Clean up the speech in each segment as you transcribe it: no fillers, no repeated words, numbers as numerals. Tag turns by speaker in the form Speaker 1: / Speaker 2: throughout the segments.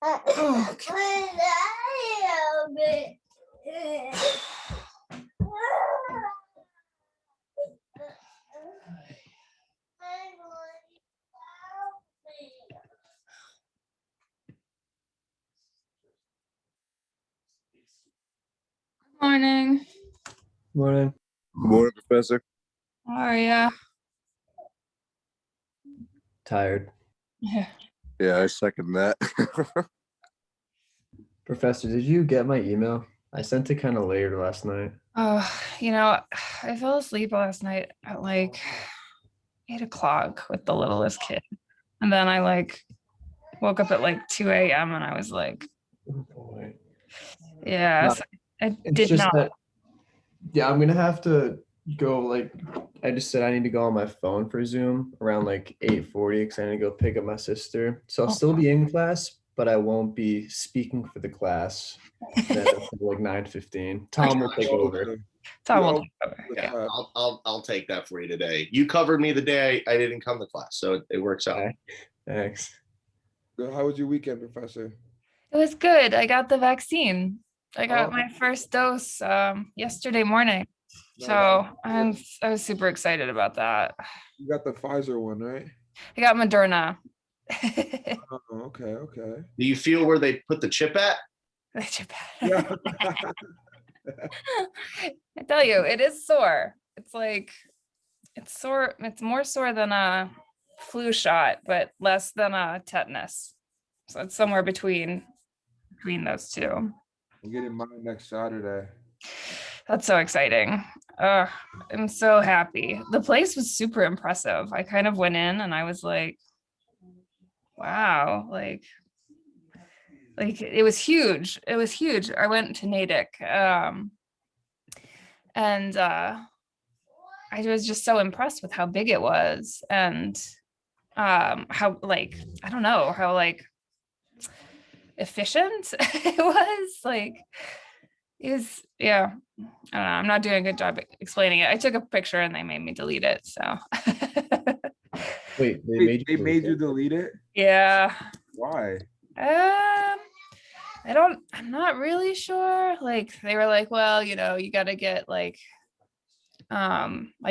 Speaker 1: Morning.
Speaker 2: Morning.
Speaker 3: Good morning, Professor.
Speaker 1: How are ya?
Speaker 2: Tired.
Speaker 1: Yeah.
Speaker 3: Yeah, I second that.
Speaker 2: Professor, did you get my email? I sent it kind of later last night.
Speaker 1: Oh, I fell asleep last night at like 8 o'clock with the littlest kid. And then I woke up at like 2 a.m. and I was like,
Speaker 2: Oh boy.
Speaker 1: yeah,
Speaker 2: No,
Speaker 1: so I
Speaker 2: It's
Speaker 1: did
Speaker 2: just
Speaker 1: not.
Speaker 2: that, yeah, I'm gonna have to go I just said I need to go on my phone for Zoom around like 8:40 because I need to go pick up my sister. So I'll still be in class, but I won't be speaking for the class then until like 9:15. Tom will take over.
Speaker 1: Tom will
Speaker 3: Oh,
Speaker 1: take over.
Speaker 4: Yeah, I'll take that for you today. You covered me the day I didn't come to class, so it works out.
Speaker 2: Okay. Thanks.
Speaker 3: How was your weekend, Professor?
Speaker 1: It was good. I got the vaccine. I got
Speaker 3: Oh.
Speaker 1: my first dose yesterday morning. So I was super excited about that.
Speaker 3: You got the Pfizer one, right?
Speaker 1: I got Moderna.
Speaker 3: Oh, okay.
Speaker 4: Do you feel where they put the chip at?
Speaker 3: Yeah.
Speaker 1: I tell you, it is sore. It's sore. It's more sore than a flu shot, but less than a tetanus. So it's somewhere between those two.
Speaker 3: I'm getting mine next Saturday.
Speaker 1: That's so exciting. I'm so happy. The place was super impressive. I kind of went in and I was like, wow, like it was huge. It was huge. I went to Natick. And I was just so impressed with how big it was and how I don't know how efficient it was. It was, yeah, I don't know, I'm not doing a good job explaining it. I took a picture and they made me delete it, so
Speaker 2: Wait, they made you
Speaker 3: delete it?
Speaker 1: yeah.
Speaker 3: Why?
Speaker 1: I'm not really sure. They were like, well, you got to get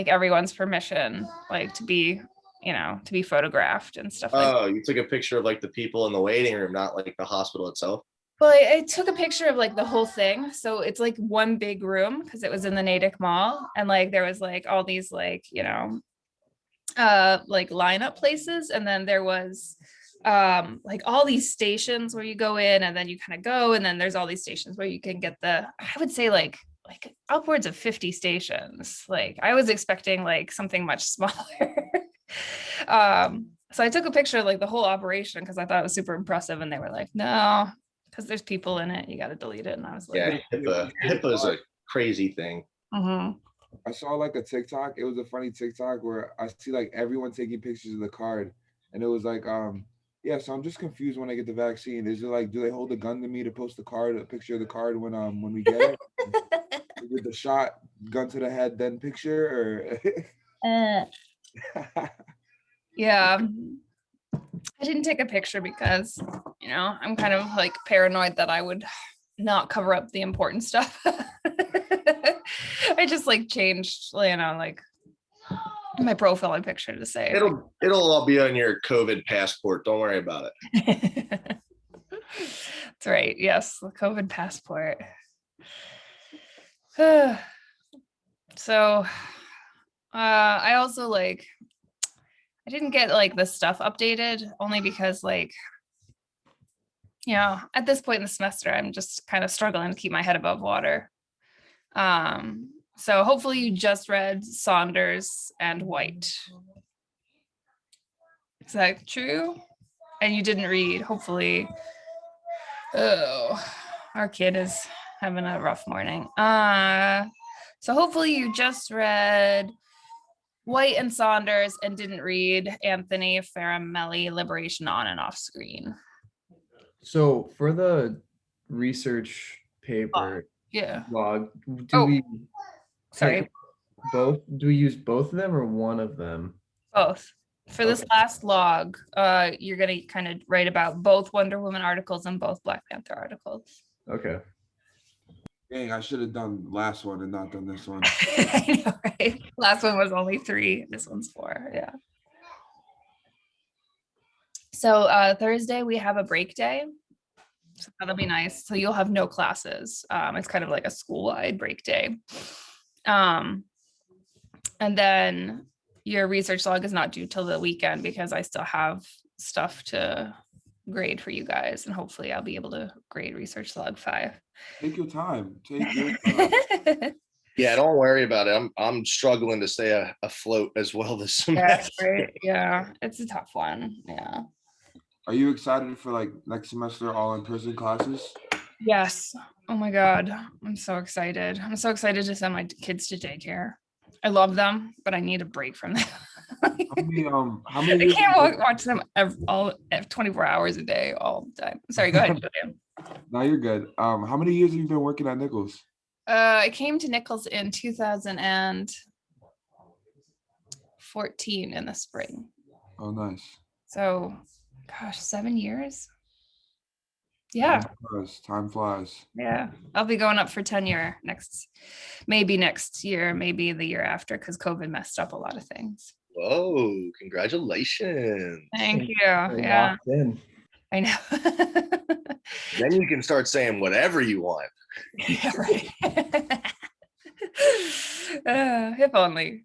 Speaker 1: everyone's permission to be to be photographed and stuff like that.
Speaker 4: Oh, you took a picture of the people in the waiting room, not the hospital itself.
Speaker 1: Well, I took a picture of the whole thing. So it's one big room because it was in the Natick Mall. And there was all these lineup places. And then there was all these stations where you go in and then you kind of go. And then there's all these stations where you can get I would say upwards of 50 stations. I was expecting something much smaller. So I took a picture of the whole operation because I thought it was super impressive. And they were like, no, because there's people in it, you got to delete it. And I was like,
Speaker 4: yeah, HIPAA is a crazy thing.
Speaker 3: I saw a TikTok. It was a funny TikTok where I see everyone taking pictures of the card, and it was yeah. So I'm just confused when I get the vaccine. Is it do they hold a gun to me to post a picture of the card when we get it? With the shot, gun to the head, then picture, or?
Speaker 1: Yeah. I didn't take a picture because, I'm kind of paranoid that I would not cover up the important stuff. I just changed, my profile picture to say
Speaker 4: it'll all be on your COVID passport. Don't worry about
Speaker 1: it. That's right. Yes, the COVID passport. So I also I didn't get the stuff updated only because at this point in the semester, I'm just kind of struggling to keep my head above water. So hopefully you just read Saunders and White. Is that true? And you didn't read, hopefully. Oh, our kid is having a rough morning. So hopefully you just read White and Saunders and didn't read Anthony Faramelli, Liberation on and Off Screen.
Speaker 2: So for the research paper log,
Speaker 1: sorry.
Speaker 2: both? Do we use both of them or one of them?
Speaker 1: Both. For this
Speaker 3: Okay.
Speaker 1: last log, you're gonna kind of write about both Wonder Woman articles and both Black Panther articles.
Speaker 2: Okay.
Speaker 3: Dang, I should have done the last one and not done this one.
Speaker 1: I know, right? Last one was only 3. This one's 4. Yeah. So Thursday we have a break day. So that'll be nice. So you'll have no classes. It's kind of like a school-wide break day. And then your research log is not due till the weekend because I still have stuff to grade for you guys, and hopefully I'll be able to grade research log 5.
Speaker 3: Take your time. Take your time.
Speaker 4: Yeah, don't worry about it. I'm struggling to stay afloat as well this
Speaker 1: That's
Speaker 4: semester.
Speaker 1: right. Yeah, it's a tough one. Yeah.
Speaker 3: Are you excited for like next semester all in-person classes?
Speaker 1: Yes. Oh my God. I'm so excited. I'm so excited to send my kids to daycare. I love them, but I need a break from them.
Speaker 3: How many
Speaker 1: I
Speaker 3: years
Speaker 1: can't
Speaker 3: have you
Speaker 1: watch them all 24 hours a day all the time. Sorry, go ahead, Julian.
Speaker 3: No, you're good. How many years have you been working at Nichols?
Speaker 1: I came to Nichols in 2014 in the spring.
Speaker 3: Oh, nice.
Speaker 1: So, gosh, 7 years. Yeah,
Speaker 3: Time flies.
Speaker 1: yeah. I'll be going up for tenure maybe next year, maybe the year after, because COVID messed up a lot of things.
Speaker 4: Whoa, congratulations.
Speaker 1: Thank you.
Speaker 2: We're
Speaker 1: Yeah,
Speaker 2: locked in.
Speaker 1: I know.
Speaker 4: Then you can start saying whatever you want.
Speaker 1: Yeah, right. If only.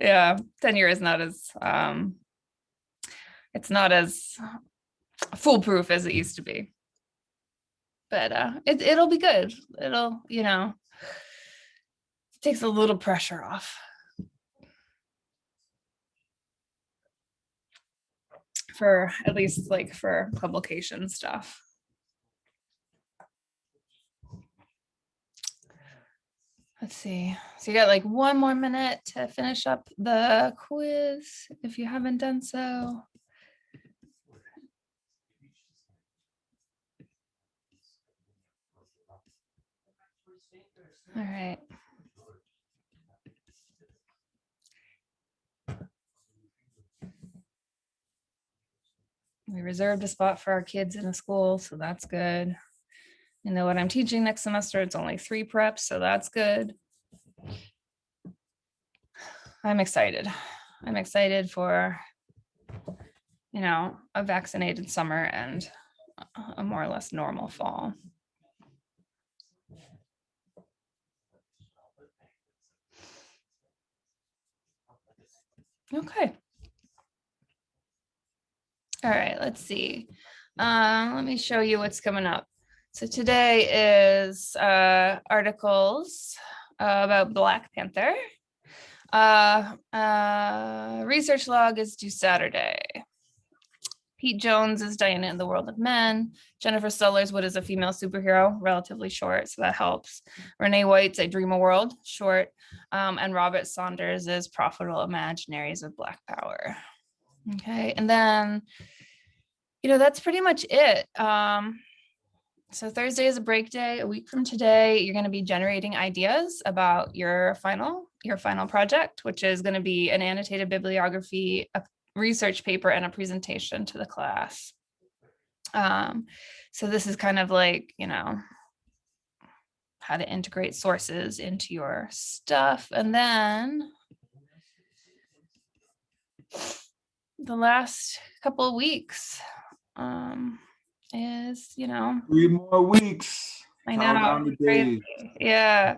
Speaker 1: Yeah, tenure is not as it's not as foolproof as it used to be. But it'll be good. It'll, it takes a little pressure off. For at least like for publication stuff. Let's see. So you got like 1 more minute to finish up the quiz if you haven't done so. All right. We reserved a spot for our kids in the school, so that's good. You know what I'm teaching next semester, it's only 3 preps, so that's good. I'm excited. I'm excited for, a vaccinated summer and a more or less normal fall. Okay. All right, let's see. Let me show you what's coming up. So today is articles about Black Panther. Research log is due Saturday. Pete Jones is Diana in the World of Men. Jennifer Stellerswood is a female superhero, relatively short, so that helps. Renee White's A Dream a World, short. And Robert Saunders is Profitable Imaginaries of Black Power. Okay, and then, that's pretty much it. So Thursday is a break day. A week from today, you're going to be generating ideas about your final project, which is going to be an annotated bibliography, a research paper, and a presentation to the class. So this is kind of like, how to integrate sources into your stuff. And then the last couple of weeks is,
Speaker 3: 3 more weeks.
Speaker 1: I
Speaker 3: Count
Speaker 1: know.
Speaker 3: down the days.
Speaker 1: Yeah,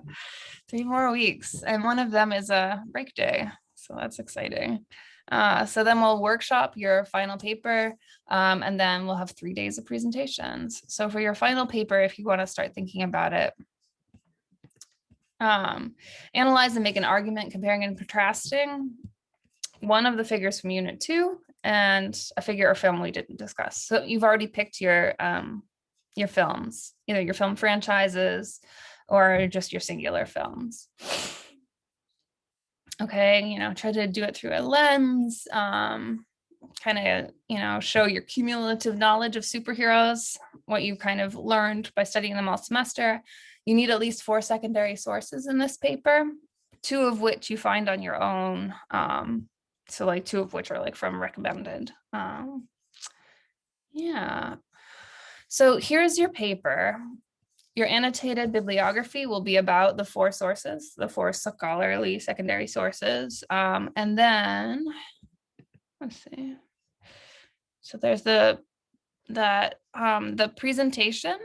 Speaker 1: 3 more weeks. And one of them is a break day. So that's exciting. So then we'll workshop your final paper, and then we'll have 3 days of presentations. So for your final paper, if you want to start thinking about it, analyze and make an argument comparing and contrasting one of the figures from Unit 2 and a figure or film we didn't discuss. So you've already picked your films, either your film franchises or just your singular films. Okay, try to do it through a lens, kind of, show your cumulative knowledge of superheroes, what you kind of learned by studying them all semester. You need at least 4 secondary sources in this paper, 2 of which you find on your own So like 2 of which are like from recommended. Yeah. So here's your paper. Your annotated bibliography will be about the 4 sources, the 4 scholarly secondary sources. And then, let's see. So there's the presentation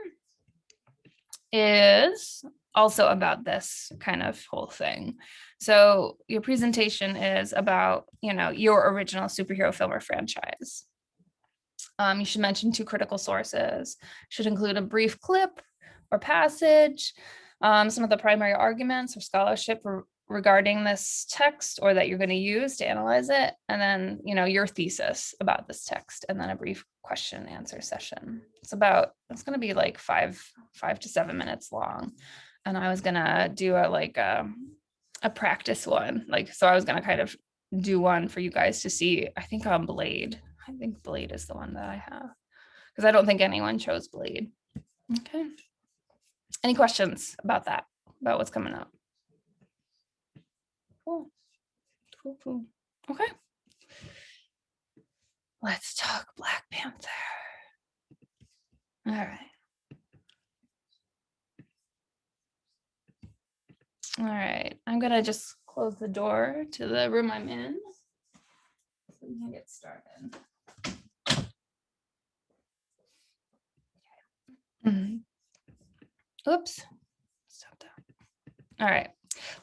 Speaker 1: is also about this kind of whole thing. So your presentation is about, your original superhero film or franchise. You should mention 2 critical sources, should include a brief clip or passage, some of the primary arguments or scholarship regarding this text or that you're going to use to analyze it, and then, your thesis about this text, and then a brief question and answer session. It's going to be like 5 to 7 minutes long. And I was going to do a practice one. So I was going to kind of do one for you guys to see. I think on Blade. I think Blade is the one that I have, because I don't think anyone chose Blade. Okay. Any questions about that, about what's coming up? Cool. Okay. Let's talk Black Panther. All right. All right. I'm going to just close the door to the room I'm in so we can get started. Oops. Stop that. All right.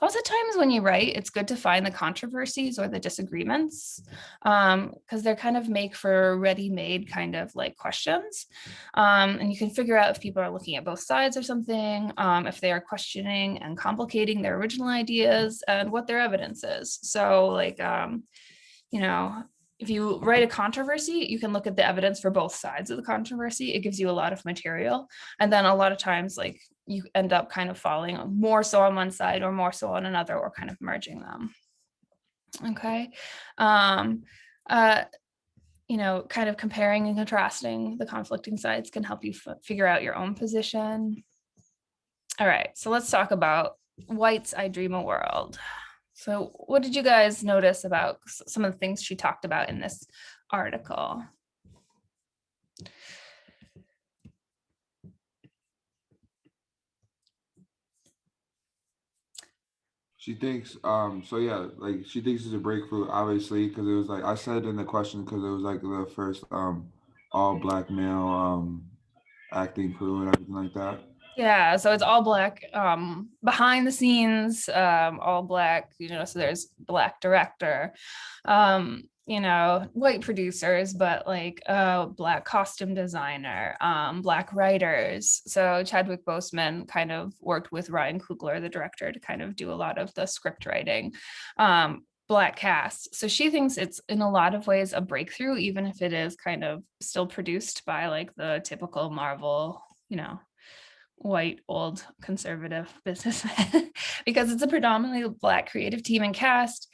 Speaker 1: Lots of times when you write, it's good to find the controversies or the disagreements, because they're kind of make for ready-made kind of like questions. And you can figure out if people are looking at both sides or something, if they are questioning and complicating their original ideas and what their evidence is. So if you write a controversy, you can look at the evidence for both sides of the controversy. It gives you a lot of material. And then a lot of times, you end up kind of falling more so on one side or more so on another, or kind of merging them. Okay. Kind of comparing and contrasting the conflicting sides can help you figure out your own position. All right. So let's talk about White's I Dream a World. So what did you guys notice about some of the things she talked about in this article?
Speaker 3: She thinks, she thinks it's a breakthrough, obviously, because it was like, I said in the question, because it was like the first all Black male acting crew and everything like that.
Speaker 1: Yeah, so it's all Black behind the scenes, all Black, so there's Black director, white producers, but Black costume designer, Black writers. So Chadwick Boseman kind of worked with Ryan Coogler, the director, to kind of do a lot of the script writing. Black cast. So she thinks it's in a lot of ways a breakthrough, even if it is kind of still produced by the typical Marvel, white, old, conservative businessmen, because it's a predominantly Black creative team and cast.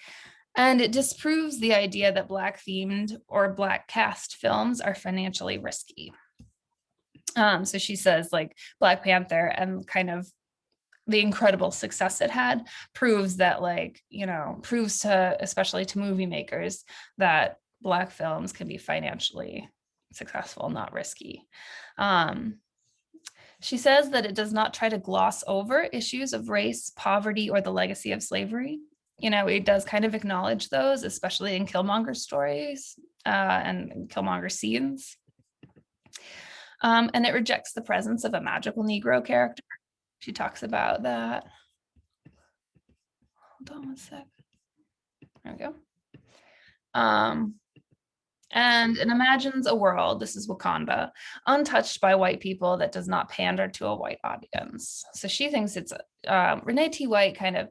Speaker 1: And it disproves the idea that Black themed or Black cast films are financially risky. So she says Black Panther and kind of the incredible success it had proves that proves to, especially to movie makers, that Black films can be financially successful, not risky. She says that it does not try to gloss over issues of race, poverty, or the legacy of slavery. It does kind of acknowledge those, especially in Killmonger stories and Killmonger scenes. And it rejects the presence of a magical Negro character. She talks about that. Hold on one sec. There we go. And it imagines a world, this is Wakanda, untouched by white people that does not pander to a white audience. So she thinks it's Renee T. White kind of,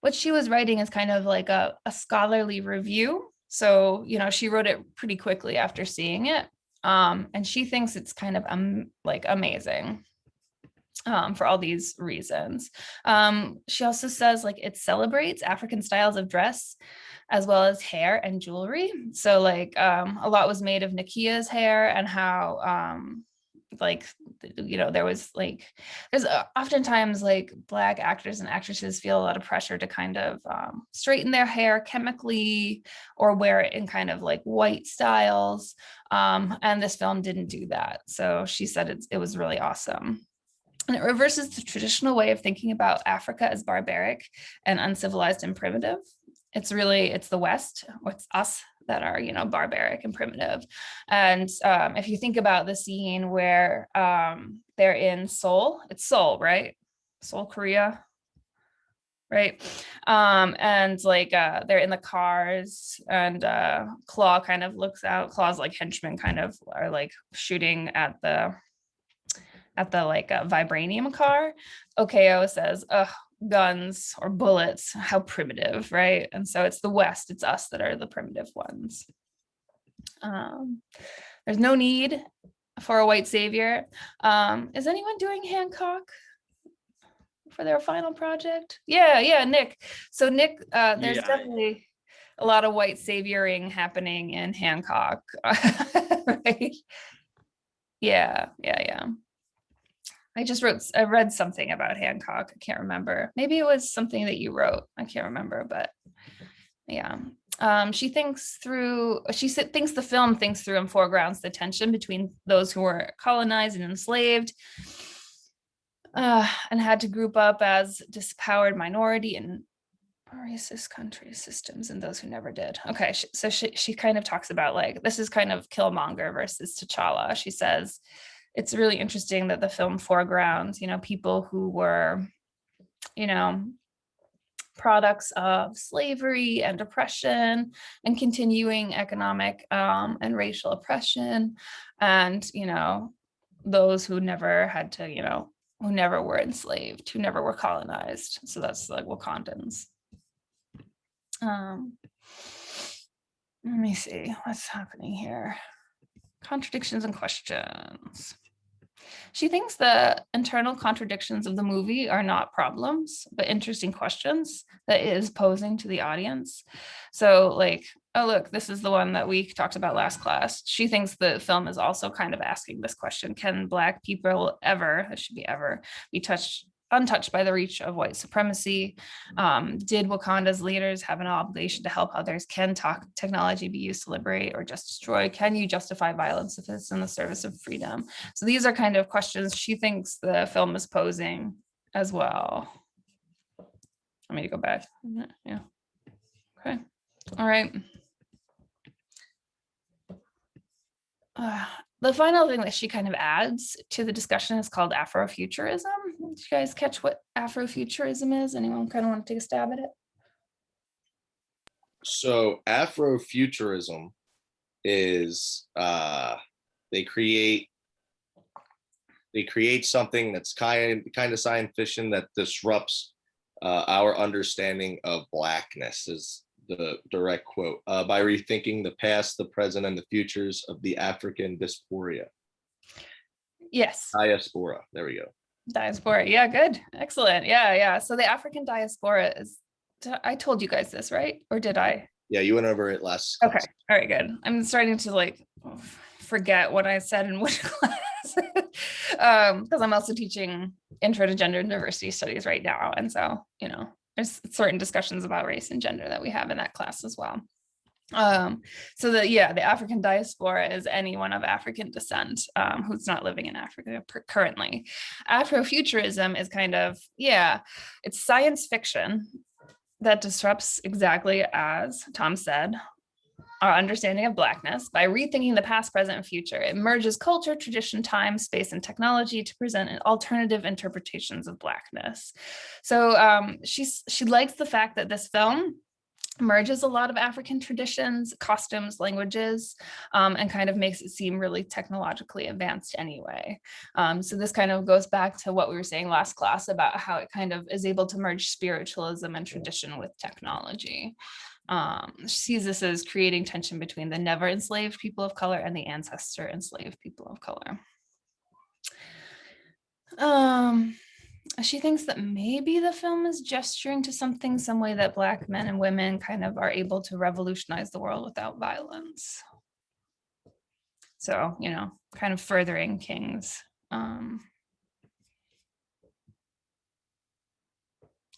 Speaker 1: what she was writing is kind of like a scholarly review. So, she wrote it pretty quickly after seeing it. And she thinks it's kind of amazing for all these reasons. She also says it celebrates African styles of dress as well as hair and jewelry. So a lot was made of Nakia's hair and how there was like, there's oftentimes like Black actors and actresses feel a lot of pressure to kind of straighten their hair chemically or wear it in kind of like white styles. And this film didn't do that. So she said it was really awesome. And it reverses the traditional way of thinking about Africa as barbaric and uncivilized and primitive. It's the West, or it's us that are, barbaric and primitive. And if you think about the scene where they're in Seoul, it's Seoul, right? Seoul, Korea, right? And like they're in the cars, and Claw kind of looks out. Claw's like henchmen kind of are like shooting at the like vibranium car. Okao says, ugh, guns or bullets, how primitive, right? And so it's the West, it's us that are the primitive ones. There's no need for a white savior. Is anyone doing Hancock for their final project? Yeah, Nick. So Nick, there's definitely a lot of white savioring happening in Hancock. Right? Yeah. I read something about Hancock. I can't remember. Maybe it was something that you wrote. I can't remember, but yeah. She thinks the film thinks through and foregrounds the tension between those who were colonized and enslaved and had to group up as disempowered minority in racist country systems and those who never did. Okay, so she kind of talks about like, this is kind of Killmonger versus T'Challa. She says, it's really interesting that the film foregrounds, people who were, products of slavery and oppression and continuing economic and racial oppression, and, those who never had to, who never were enslaved, who never were colonized. So that's like Wakandans. Let me see what's happening here. Contradictions and questions. She thinks the internal contradictions of the movie are not problems, but interesting questions that it is posing to the audience. So like, oh, look, this is the one that we talked about last class. She thinks the film is also kind of asking this question: can Black people ever, it should be ever, be untouched by the reach of white supremacy? Did Wakanda's leaders have an obligation to help others? Can technology be used to liberate or just destroy? Can you justify violence if it's in the service of freedom? So these are kind of questions she thinks the film is posing as well. Let me go back. Yeah. Okay. All right. The final thing that she kind of adds to the discussion is called Afrofuturism. Did you guys catch what Afrofuturism is? Anyone kind of want to take a stab at it?
Speaker 4: So Afrofuturism is they create something that's kind of science fiction that disrupts our understanding of Blackness, is the direct quote, by rethinking the past, the present, and the futures of the African diaspora.
Speaker 1: Yes.
Speaker 4: Diaspora. There we go.
Speaker 1: Diaspora. Yeah, good. Excellent. Yeah. So the African diaspora is, I told you guys this, right? Or did I?
Speaker 4: Yeah, you went over it last
Speaker 1: Okay.
Speaker 4: class.
Speaker 1: All right, good. I'm starting to like forget what I said in which class, because I'm also teaching Intro to Gender and Diversity Studies right now. And so, there's certain discussions about race and gender that we have in that class as well. So the African diaspora is anyone of African descent who's not living in Africa currently. Afrofuturism is kind of, it's science fiction that disrupts, exactly as Tom said, our understanding of Blackness by rethinking the past, present, and future. It merges culture, tradition, time, space, and technology to present an alternative interpretations of Blackness. So she likes the fact that this film merges a lot of African traditions, costumes, languages, and kind of makes it seem really technologically advanced anyway. So this kind of goes back to what we were saying last class about how it kind of is able to merge spiritualism and tradition with technology. She sees this as creating tension between the never enslaved people of color and the ancestor enslaved people of color. She thinks that maybe the film is gesturing to something, some way that Black men and women kind of are able to revolutionize the world without violence. So, kind of furthering King's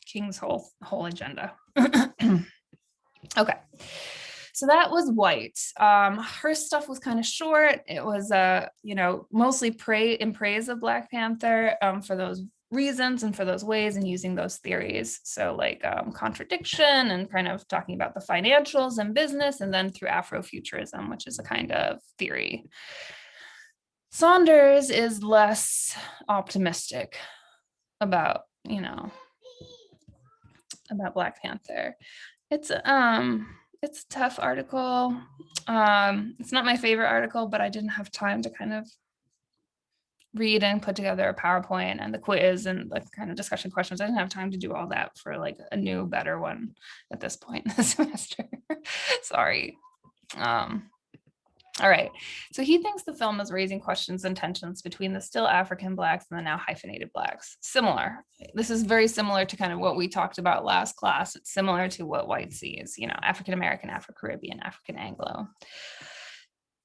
Speaker 1: King's whole agenda. Okay. So that was White. Her stuff was kind of short. It was, mostly in praise of Black Panther for those reasons and for those ways and using those theories. So like contradiction and kind of talking about the financials and business, and then through Afrofuturism, which is a kind of theory. Saunders is less optimistic about, about Black Panther. It's a tough article. It's not my favorite article, but I didn't have time to kind of read and put together a PowerPoint and the quiz and the kind of discussion questions. I didn't have time to do all that for like a new, better one at this point in the semester. Sorry. All right. So he thinks the film is raising questions and tensions between the still African Blacks and the now hyphenated Blacks. Similar. This is very similar to kind of what we talked about last class. It's similar to what White sees, African American, Afro-Caribbean, African Anglo.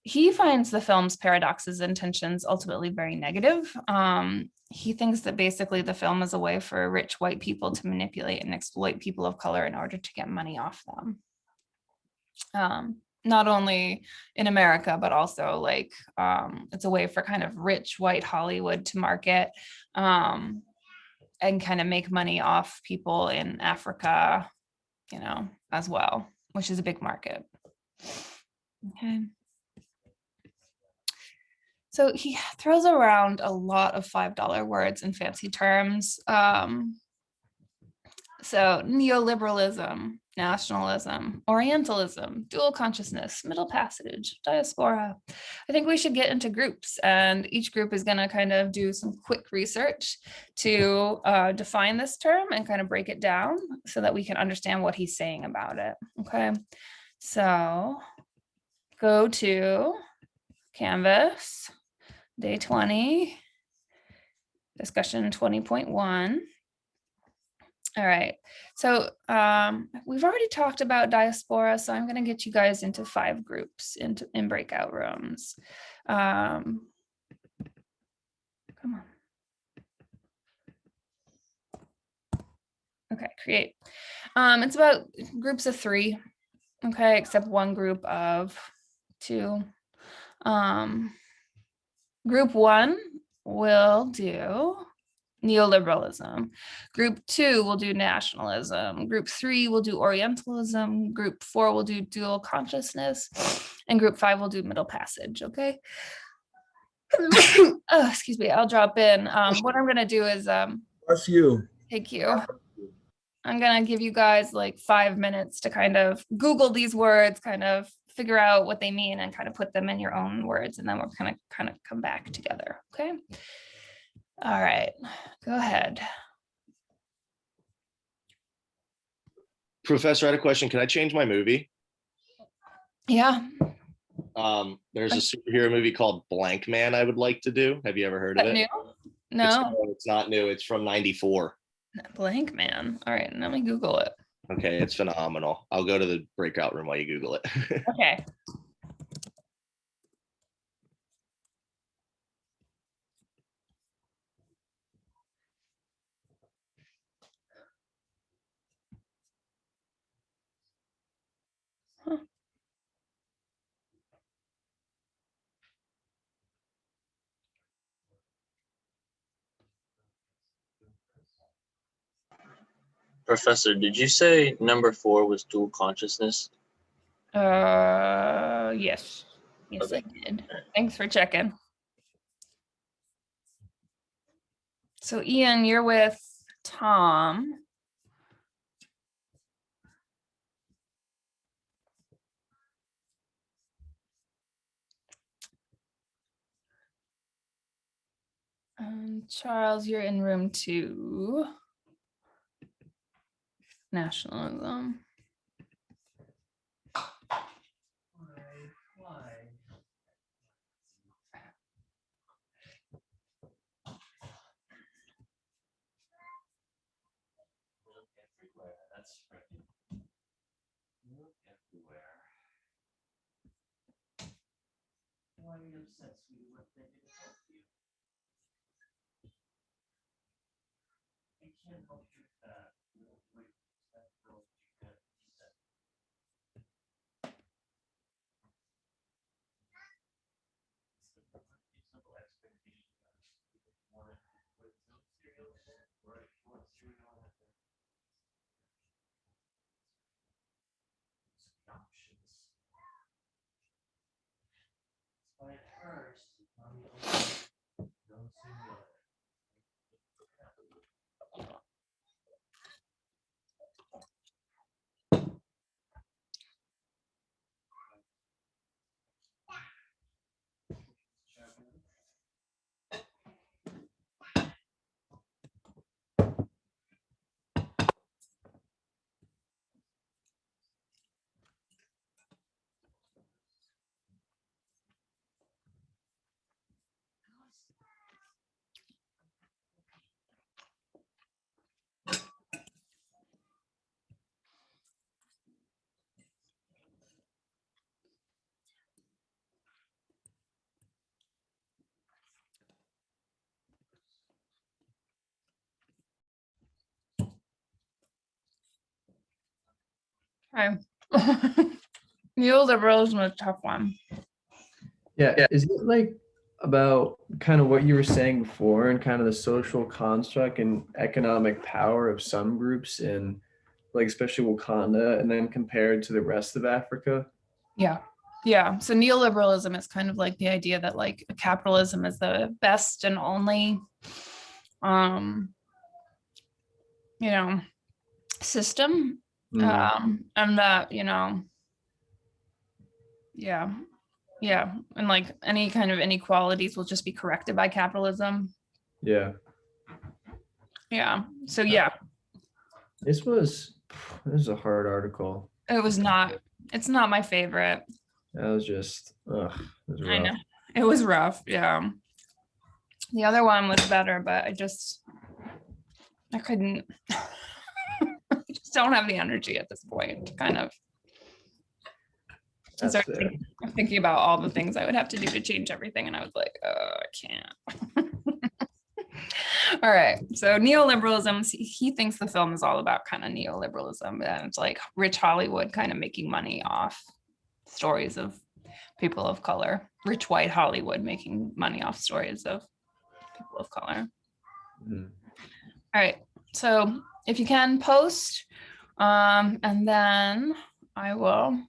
Speaker 1: He finds the film's paradoxes and tensions ultimately very negative. He thinks that basically the film is a way for rich white people to manipulate and exploit people of color in order to get money off them. Not only in America, but also like it's a way for kind of rich white Hollywood to market and kind of make money off people in Africa, as well, which is a big market. Okay. So he throws around a lot of $5 words and fancy terms. So neoliberalism, nationalism, Orientalism, dual consciousness, middle passage, diaspora. I think we should get into groups, and each group is going to kind of do some quick research to define this term and kind of break it down so that we can understand what he's saying about it. Okay, so go to Canvas, day 20, discussion 20.1. All right, so we've already talked about diaspora, so I'm going to get you guys into 5 groups in breakout rooms. Come on. Okay, create. It's about groups of 3, okay, except one group of 2. Group 1 will do neoliberalism. Group 2 will do nationalism. Group 3 will do Orientalism. Group 4 will do dual consciousness. And group 5 will do middle passage, okay? Oh, excuse me, I'll drop in. What I'm gonna do is
Speaker 3: Bless you.
Speaker 1: thank you. I'm gonna give you guys like 5 minutes to kind of Google these words, kind of figure out what they mean and kind of put them in your own words, and then we're kind of come back together, okay? All right, go ahead.
Speaker 4: Professor, I had a question. Can I change my movie?
Speaker 1: Yeah.
Speaker 4: There's a superhero movie called Blank Man I would like to do. Have you ever heard of it?
Speaker 1: New? No.
Speaker 4: It's not new. It's from '94.
Speaker 1: Blank Man. All right, let me Google it.
Speaker 4: Okay, it's phenomenal. I'll go to the breakout room while you Google it.
Speaker 1: Okay. Huh.
Speaker 5: Professor, did you say number 4 was dual consciousness?
Speaker 1: Yes. Yes,
Speaker 5: Okay.
Speaker 1: I did. Thanks for checking. So Ian, you're with Tom. Charles, you're in room 2. Nationalism. Okay. Neoliberalism is a tough one.
Speaker 2: Yeah, is it like about kind of what you were saying before and kind of the social construct and economic power of some groups in like especially Wakanda and then compared to the rest of Africa?
Speaker 1: Yeah. Yeah. So neoliberalism is kind of like the idea that like capitalism is the best and only um you know system. And that, yeah. Yeah. And like any kind of inequalities will just be corrected by capitalism.
Speaker 2: Yeah.
Speaker 1: Yeah. So yeah,
Speaker 2: This was a hard article.
Speaker 1: it's not my favorite.
Speaker 2: That was just it was
Speaker 1: I
Speaker 2: rough.
Speaker 1: know. It was rough. Yeah. The other one was better, but I couldn't, I just don't have the energy at this point to kind of
Speaker 2: That's
Speaker 1: start
Speaker 2: fair.
Speaker 1: thinking about all the things I would have to do to change everything. And I was like, oh, I can't. All right. So neoliberalism, he thinks the film is all about kind of neoliberalism. And it's like rich Hollywood kind of making money off stories of people of color, rich white Hollywood making money off stories of people of color.
Speaker 2: Mhm.
Speaker 1: All right. So if you can post, and then I will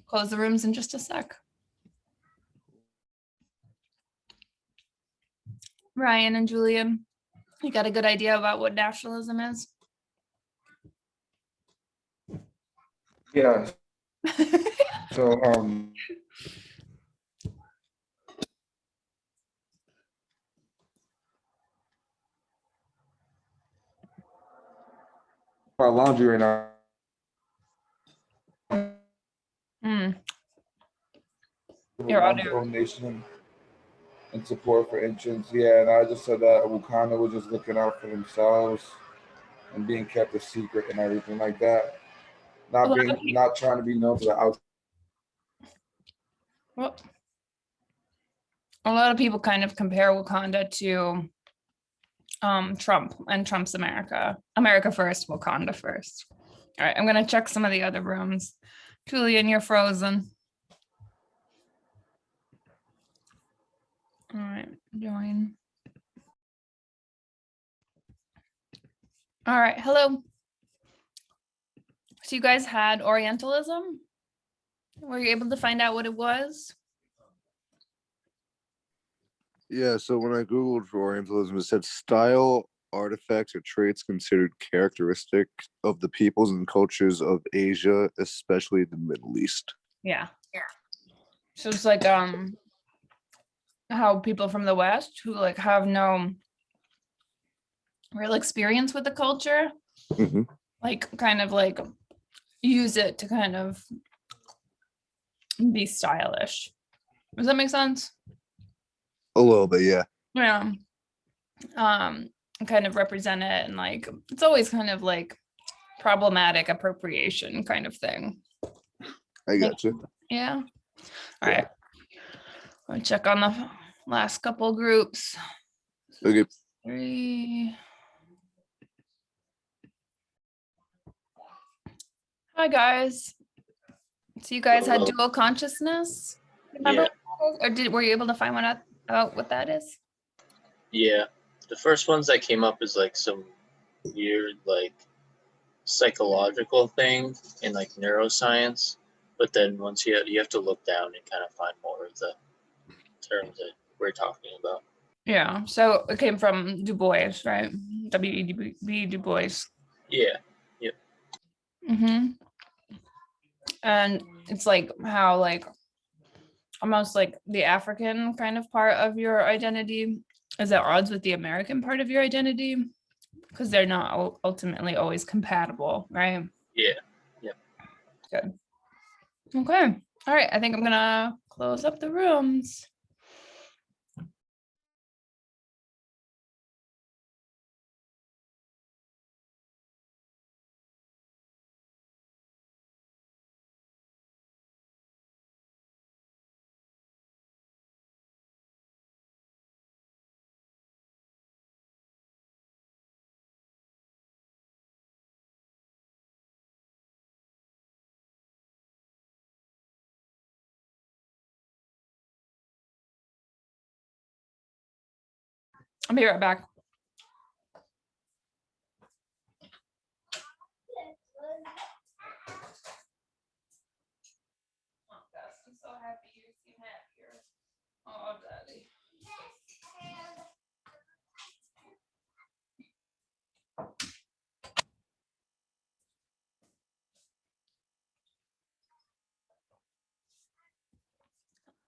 Speaker 1: close the rooms in just a sec. Ryan and Julian, you got a good idea about what nationalism is?
Speaker 3: Yeah. So my laundry right now.
Speaker 1: Mm, Your audio.
Speaker 3: Donation and support for entrance. Yeah, and I just said that Wakanda was just looking out for themselves and being kept a secret and everything like that. Not trying to be known to the outside.
Speaker 1: Well, a lot of people kind of compare Wakanda to Trump and Trump's America. America first, Wakanda first. All right, I'm gonna check some of the other rooms. Julian, you're frozen. All right, join. All right, hello. So you guys had Orientalism? Were you able to find out what it was?
Speaker 6: Yeah, so when I Googled for Orientalism, it said style, artifacts, or traits considered characteristic of the peoples and cultures of Asia, especially the Middle East.
Speaker 1: Yeah. So it's like how people from the West who like have no real experience with the culture,
Speaker 6: Mhm.
Speaker 1: like kind of like use it to kind of be stylish. Does that make sense?
Speaker 6: A little bit, yeah.
Speaker 1: Yeah. Kind of represent it, and like it's always kind of like problematic appropriation kind of thing.
Speaker 6: I got you.
Speaker 1: Yeah. All right. I'll check on the last couple groups.
Speaker 6: Okay.
Speaker 1: 3. Hi guys. So you guys had
Speaker 5: Hello.
Speaker 1: dual consciousness? Remember
Speaker 5: Yeah,
Speaker 1: what that is? Or were you able to find one out what that is?
Speaker 5: yeah. The first ones that came up is like some weird like psychological thing in like neuroscience, but then once you have to look down and kind of find more of the terms that we're talking about.
Speaker 1: Yeah. So it came from Du Bois, right? W.E.B. Du Bois.
Speaker 5: Yeah,
Speaker 1: Mm-hmm. And it's like how like almost like the African kind of part of your identity is at odds with the American part of your identity because they're not ultimately always compatible, right?
Speaker 5: yeah.
Speaker 1: Good. Okay. All right. I think I'm gonna close up the rooms. I'll be right back. I'm so happy you seem happier. Oh, daddy.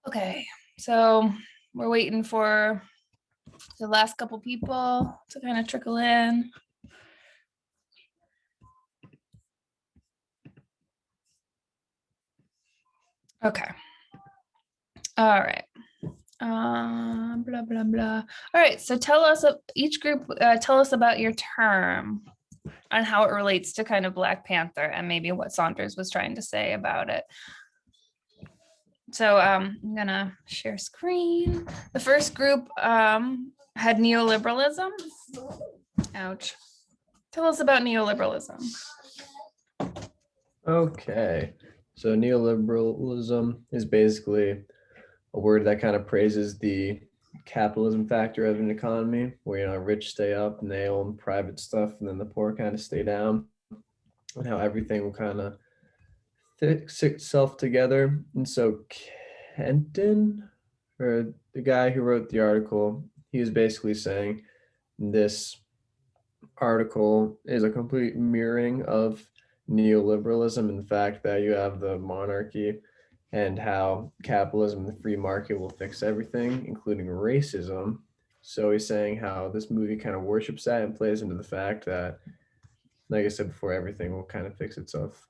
Speaker 1: Okay, so we're waiting for the last couple people to kind of trickle in. Okay. All right. Blah, blah, blah. All right, so tell us, each group, tell us about your term and how it relates to kind of Black Panther and maybe what Saunders was trying to say about it. So I'm gonna share screen. The first group had neoliberalism. Ouch. Tell us about neoliberalism.
Speaker 2: Okay, so neoliberalism is basically a word that kind of praises the capitalism factor of an economy where, you know, rich stay up and they own private stuff and then the poor kind of stay down, and how everything will kind of fix itself together. And so Kenton, or the guy who wrote the article, he was basically saying this article is a complete mirroring of neoliberalism and the fact that you have the monarchy and how capitalism and the free market will fix everything, including racism. So he's saying how this movie kind of worships that and plays into the fact that, like I said before, everything will kind of fix itself.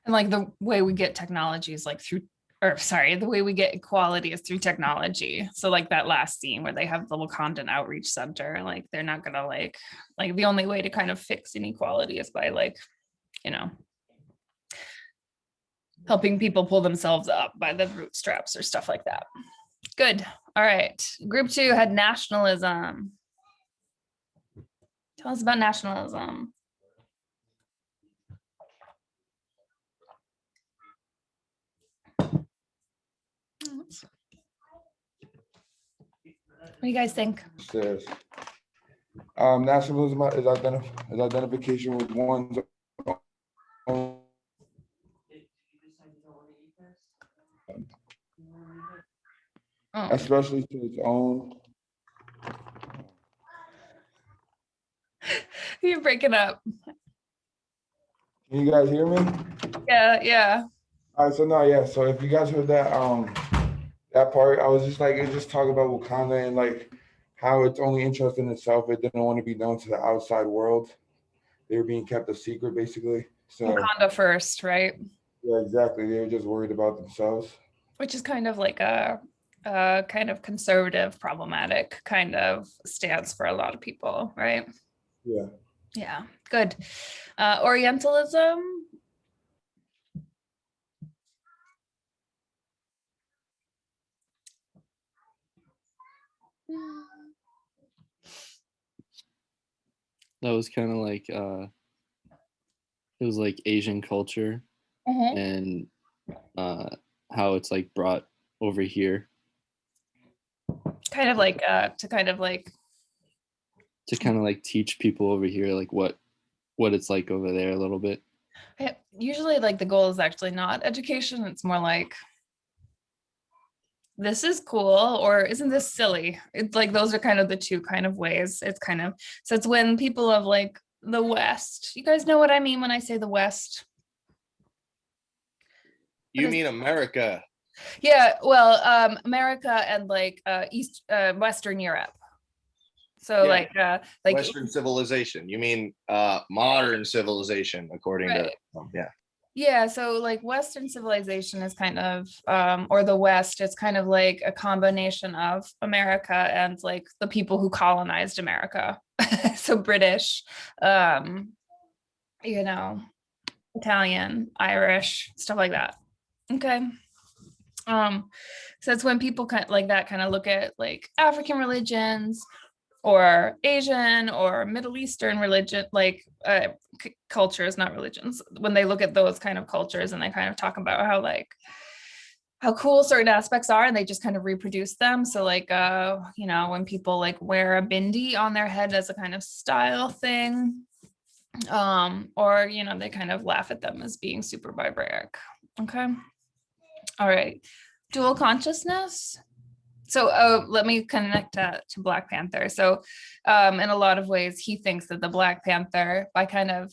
Speaker 1: And like the way we get technology is like through, or sorry, the way we get equality is through technology. So like that last scene where they have the Wakandan Outreach Center, like they're not gonna like the only way to kind of fix inequality is by like, you know, helping people pull themselves up by the bootstraps or stuff like that. Good. All right. Group 2 had nationalism. Tell us about nationalism. What do you guys think?
Speaker 3: Says, nationalism is identification with one's own,
Speaker 1: Oh,
Speaker 3: especially to its own.
Speaker 1: you're breaking up.
Speaker 3: Can you guys hear me?
Speaker 1: Yeah, yeah.
Speaker 3: All right, so no, yeah. So if you guys heard that part, I was just like, it just talk about Wakanda and like how it's only interested in itself. It didn't want to be known to the outside world. They were being kept a secret, basically. So
Speaker 1: Wakanda first, right?
Speaker 3: yeah, exactly. They were just worried about themselves.
Speaker 1: Which is kind of like a kind of conservative, problematic kind of stance for a lot of people, right?
Speaker 3: Yeah.
Speaker 1: Yeah, good. Orientalism.
Speaker 7: That was kind of like it was like Asian culture and how it's like brought over here
Speaker 1: Kind of like to kind of like
Speaker 7: to kind of like teach people over here like what it's like over there a little bit.
Speaker 1: usually like the goal is actually not education. It's more like this is cool or isn't this silly? It's like those are kind of the two kind of ways. It's kind of so it's when people of like the West. You guys know what I mean when I say the West?
Speaker 4: You mean America?
Speaker 1: Yeah, well, America and like Western Europe. So
Speaker 4: Yeah.
Speaker 1: like
Speaker 4: Western civilization. You mean modern civilization, according
Speaker 1: Right.
Speaker 4: to yeah.
Speaker 1: Yeah, so like Western civilization is kind of or the West, it's kind of like a combination of America and like the people who colonized America. So British, you know, Italian, Irish, stuff like that. Okay. So it's when people kind like that kind of look at like African religions or Asian or Middle Eastern religion, like cultures, not religions, when they look at those kind of cultures and they kind of talk about how like how cool certain aspects are and they just kind of reproduce them. So like you know, when people like wear a bindi on their head as a kind of style thing, or you know, they kind of laugh at them as being super barbaric. Okay. All right. Dual consciousness. So let me connect to Black Panther. So in a lot of ways, he thinks that the Black Panther, by kind of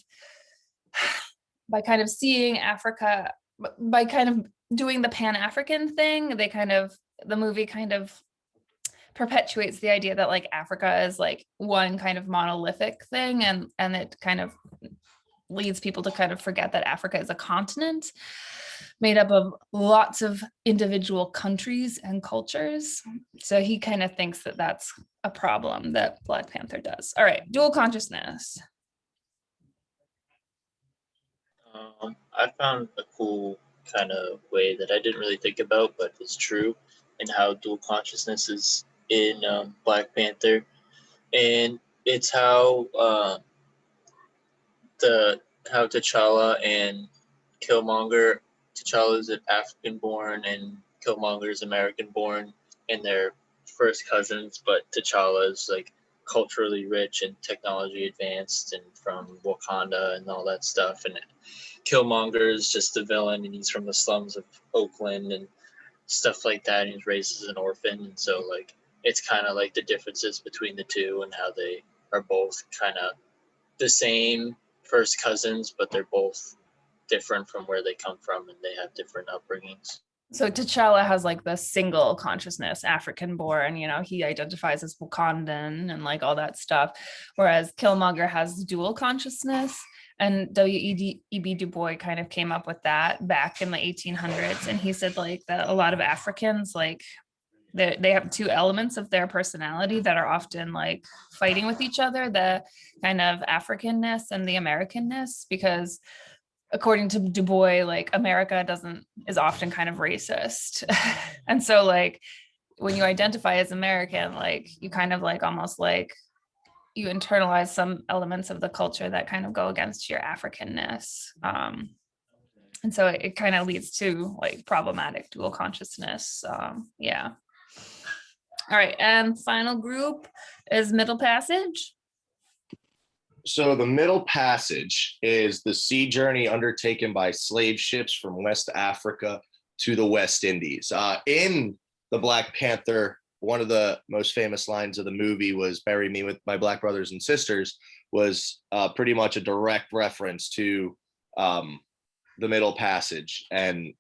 Speaker 1: seeing Africa, by kind of doing the Pan-African thing, the movie kind of perpetuates the idea that like Africa is like one kind of monolithic thing, and it kind of leads people to kind of forget that Africa is a continent made up of lots of individual countries and cultures. So he kind of thinks that that's a problem that Black Panther does. All right, dual consciousness.
Speaker 5: I found a cool kind of way that I didn't really think about, but it's true, and how dual consciousness is in Black Panther, and it's how how T'Challa and Killmonger. T'Challa is African born and Killmonger is American born, and they're first cousins. But T'Challa is like culturally rich and technology advanced, and from Wakanda and all that stuff. And Killmonger is just a villain, and he's from the slums of Oakland and stuff like that. And he's raised as an orphan, and so like it's kind of like the differences between the two and how they are both kind of the same first cousins, but they're both different from where they come from, and they have different upbringings.
Speaker 1: So T'Challa has like the single consciousness, African born, you know, he identifies as Wakandan and like all that stuff. Whereas Killmonger has dual consciousness, and W.E.B. Du Bois kind of came up with that back in the 1800s. And he said like that a lot of Africans, like they have two elements of their personality that are often like fighting with each other, the kind of Africanness and the Americanness, because according to Du Bois, like America is often kind of racist. And so like when you identify as American, like you kind of like almost like you internalize some elements of the culture that kind of go against your Africanness. And so it kind of leads to like problematic dual consciousness. Yeah. All right. And final group is Middle Passage.
Speaker 4: So the Middle Passage is the sea journey undertaken by slave ships from West Africa to the West Indies. In the Black Panther, one of the most famous lines of the movie was "Bury me with my black brothers and sisters," was pretty much a direct reference to the Middle Passage. And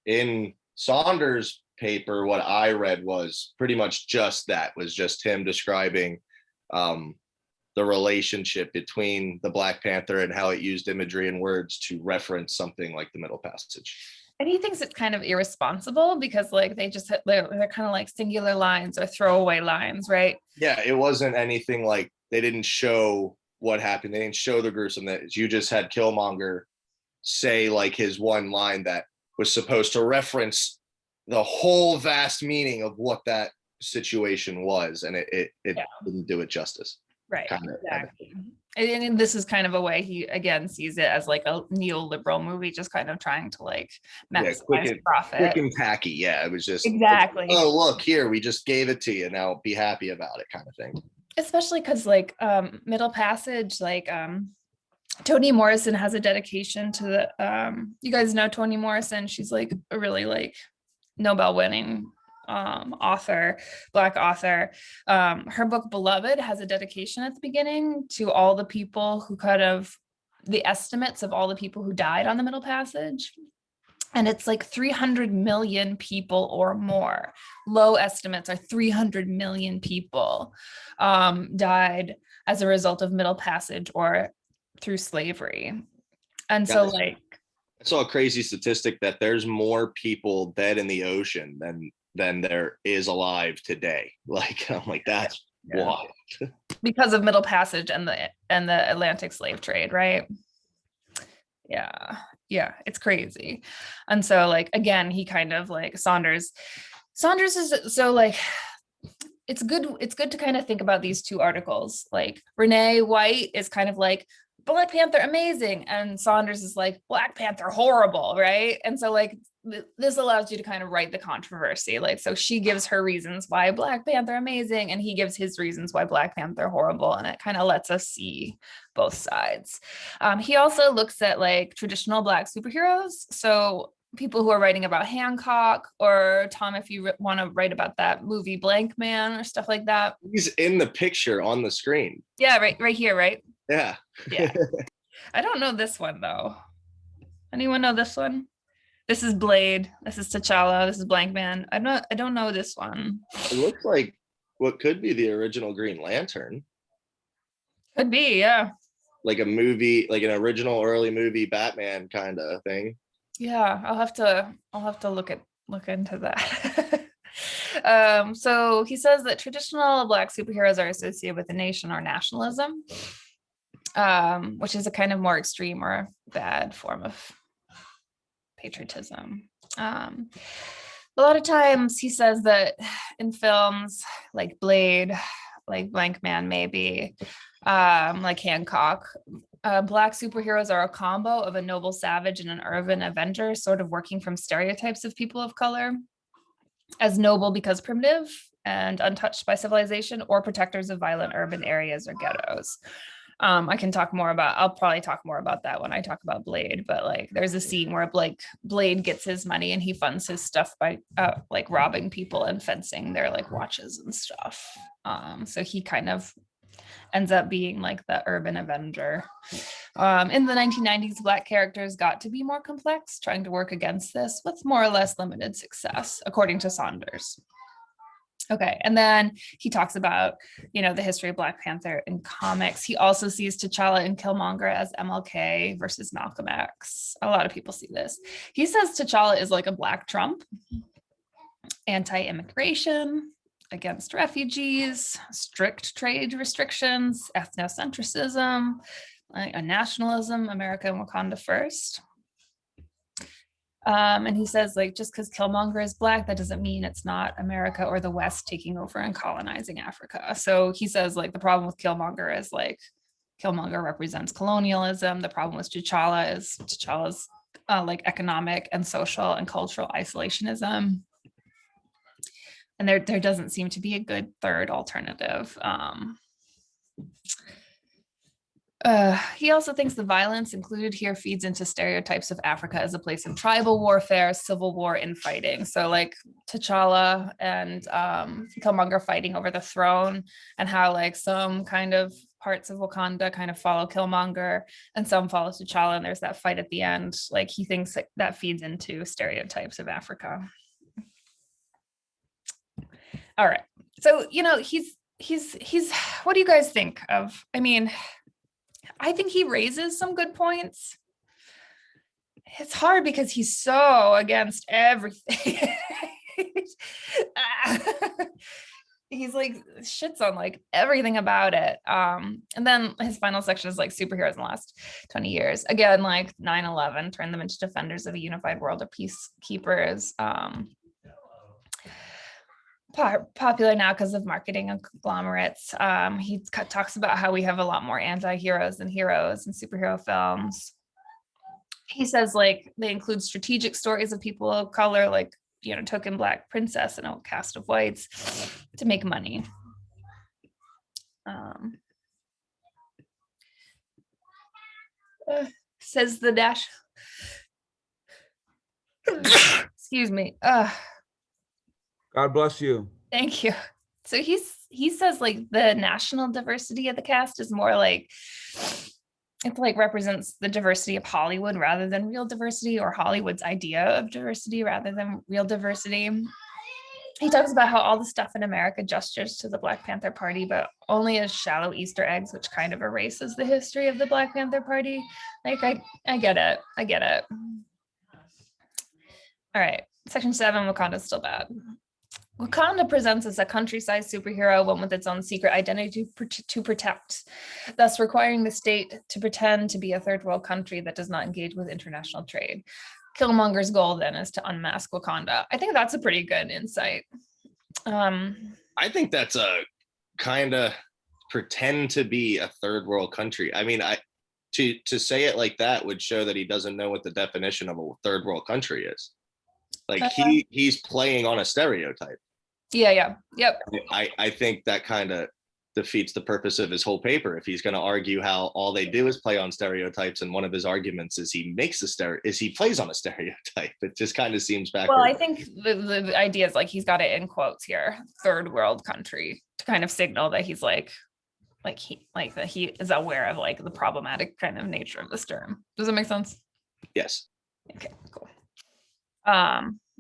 Speaker 4: in Saunders' paper, what I read was pretty much just that, was just him describing the relationship between the Black Panther and how it used imagery and words to reference something like the Middle Passage.
Speaker 1: And he thinks it's kind of irresponsible because like they're kind of like singular lines or throwaway lines, right?
Speaker 4: Yeah, it wasn't anything like, they didn't show what happened. They didn't show the gruesomeness. You just had Killmonger say like his one line that was supposed to reference the whole vast meaning of what that situation was. And it didn't do it justice.
Speaker 1: Right.
Speaker 4: Kinda.
Speaker 1: Exactly. And this is kind of a way he again sees it as like a neoliberal movie, just kind of trying to like
Speaker 4: Yeah,
Speaker 1: maximize
Speaker 4: quick
Speaker 1: profit.
Speaker 4: and tacky. Yeah, it was just
Speaker 1: Exactly.
Speaker 4: oh, look here, we just gave it to you. Now be happy about it, kind of thing.
Speaker 1: Especially because like Middle Passage, like Toni Morrison has a dedication to the you guys know Toni Morrison. She's like a really like Nobel winning author, Black author. Her book Beloved has a dedication at the beginning to all the people who kind of the estimates of all the people who died on the Middle Passage. And it's like 300 million people or more. Low estimates are 300 million people died as a result of Middle Passage or through slavery. And so
Speaker 4: Yes.
Speaker 1: like,
Speaker 4: I saw a crazy statistic that there's more people dead in the ocean than there is alive today. Like, I'm like, that's
Speaker 1: Yeah.
Speaker 4: wild.
Speaker 1: because of Middle Passage and the Atlantic slave trade, right? Yeah, it's crazy. And so like again, he kind of like Saunders is so like it's good to kind of think about these two articles. Like Renee White is kind of like Black Panther amazing, and Saunders is like Black Panther horrible, right? And so like this allows you to kind of write the controversy. Like, so she gives her reasons why Black Panther amazing, and he gives his reasons why Black Panther horrible, and it kind of lets us see both sides. He also looks at like traditional Black superheroes. So people who are writing about Hancock, or Tom, if you want to write about that movie Blank Man or stuff like that.
Speaker 4: He's in the picture on the screen.
Speaker 1: Yeah, right here, right?
Speaker 4: Yeah.
Speaker 1: Yeah. I don't know this one though. Anyone know this one? This is Blade. This is T'Challa. This is Blank Man. I don't know this one.
Speaker 4: It looks like what could be the original Green Lantern.
Speaker 1: Could be, yeah.
Speaker 4: Like a movie, like an original early movie Batman kind of thing.
Speaker 1: Yeah, I'll have to look into that. So he says that traditional Black superheroes are associated with the nation or nationalism, which is a kind of more extreme or bad form of patriotism. A lot of times he says that in films like Blade, like Blank Man, maybe, like Hancock, Black superheroes are a combo of a noble savage and an urban avenger, sort of working from stereotypes of people of color as noble because primitive and untouched by civilization, or protectors of violent urban areas or ghettos. I'll probably talk more about that when I talk about Blade, but like there's a scene where like Blade gets his money and he funds his stuff by like robbing people and fencing their like watches and stuff. So he kind of ends up being like the urban avenger. In the 1990s, Black characters got to be more complex, trying to work against this with more or less limited success, according to Saunders. Okay, and then he talks about, the history of Black Panther in comics. He also sees T'Challa and Killmonger as MLK versus Malcolm X. A lot of people see this. He says T'Challa is like a Black Trump, anti-immigration, against refugees, strict trade restrictions, ethnocentrism, a nationalism, America and Wakanda first. And he says, like, just because Killmonger is Black, that doesn't mean it's not America or the West taking over and colonizing Africa. So he says, like, the problem with Killmonger is, like, Killmonger represents colonialism. The problem with T'Challa is T'Challa's, like, economic and social and cultural isolationism. And there doesn't seem to be a good third alternative. He also thinks the violence included here feeds into stereotypes of Africa as a place of tribal warfare, civil war, infighting. So like T'Challa and Killmonger fighting over the throne, and how like some kind of parts of Wakanda kind of follow Killmonger and some follow T'Challa, and there's that fight at the end. Like he thinks that feeds into stereotypes of Africa. All right. So, he's what do you guys think of? I mean, I think he raises some good points. It's hard because he's so against everything. He's like shits on like everything about it. And then his final section is like superheroes in the last 20 years. Again, like 9/11 turned them into defenders of a unified world of peacekeepers. popular now because of marketing and conglomerates. He talks about how we have a lot more anti-heroes than heroes in superhero films. He says like they include strategic stories of people of color, like, you know, token Black princess and a cast of whites to make money. Says the dash. Excuse me.
Speaker 3: God bless you.
Speaker 1: Thank you. So he says like the national diversity of the cast is more like it like represents the diversity of Hollywood rather than real diversity, or Hollywood's idea of diversity rather than real diversity. He talks about how all the stuff in America gestures to the Black Panther Party, but only as shallow Easter eggs, which kind of erases the history of the Black Panther Party. Like I get it. I get it. All right, section 7, Wakanda's still bad. Wakanda presents as a country-sized superhero, one with its own secret identity to protect, thus requiring the state to pretend to be a third world country that does not engage with international trade. Killmonger's goal then is to unmask Wakanda. I think that's a pretty good insight.
Speaker 4: I think that's a kind of pretend to be a third world country. I mean, to say it like that would show that he doesn't know what the definition of a third world country is. Like he's playing on a stereotype.
Speaker 1: Yeah. Yep.
Speaker 4: I think that kind of defeats the purpose of his whole paper if he's going to argue how all they do is play on stereotypes, and one of his arguments is he plays on a stereotype. It just kind of seems backward.
Speaker 1: Well, I think the idea is like he's got it in quotes here, third world country, to kind of signal that he's that he is aware of like the problematic kind of nature of this term. Does that make sense?
Speaker 4: Yes.
Speaker 1: Okay, cool.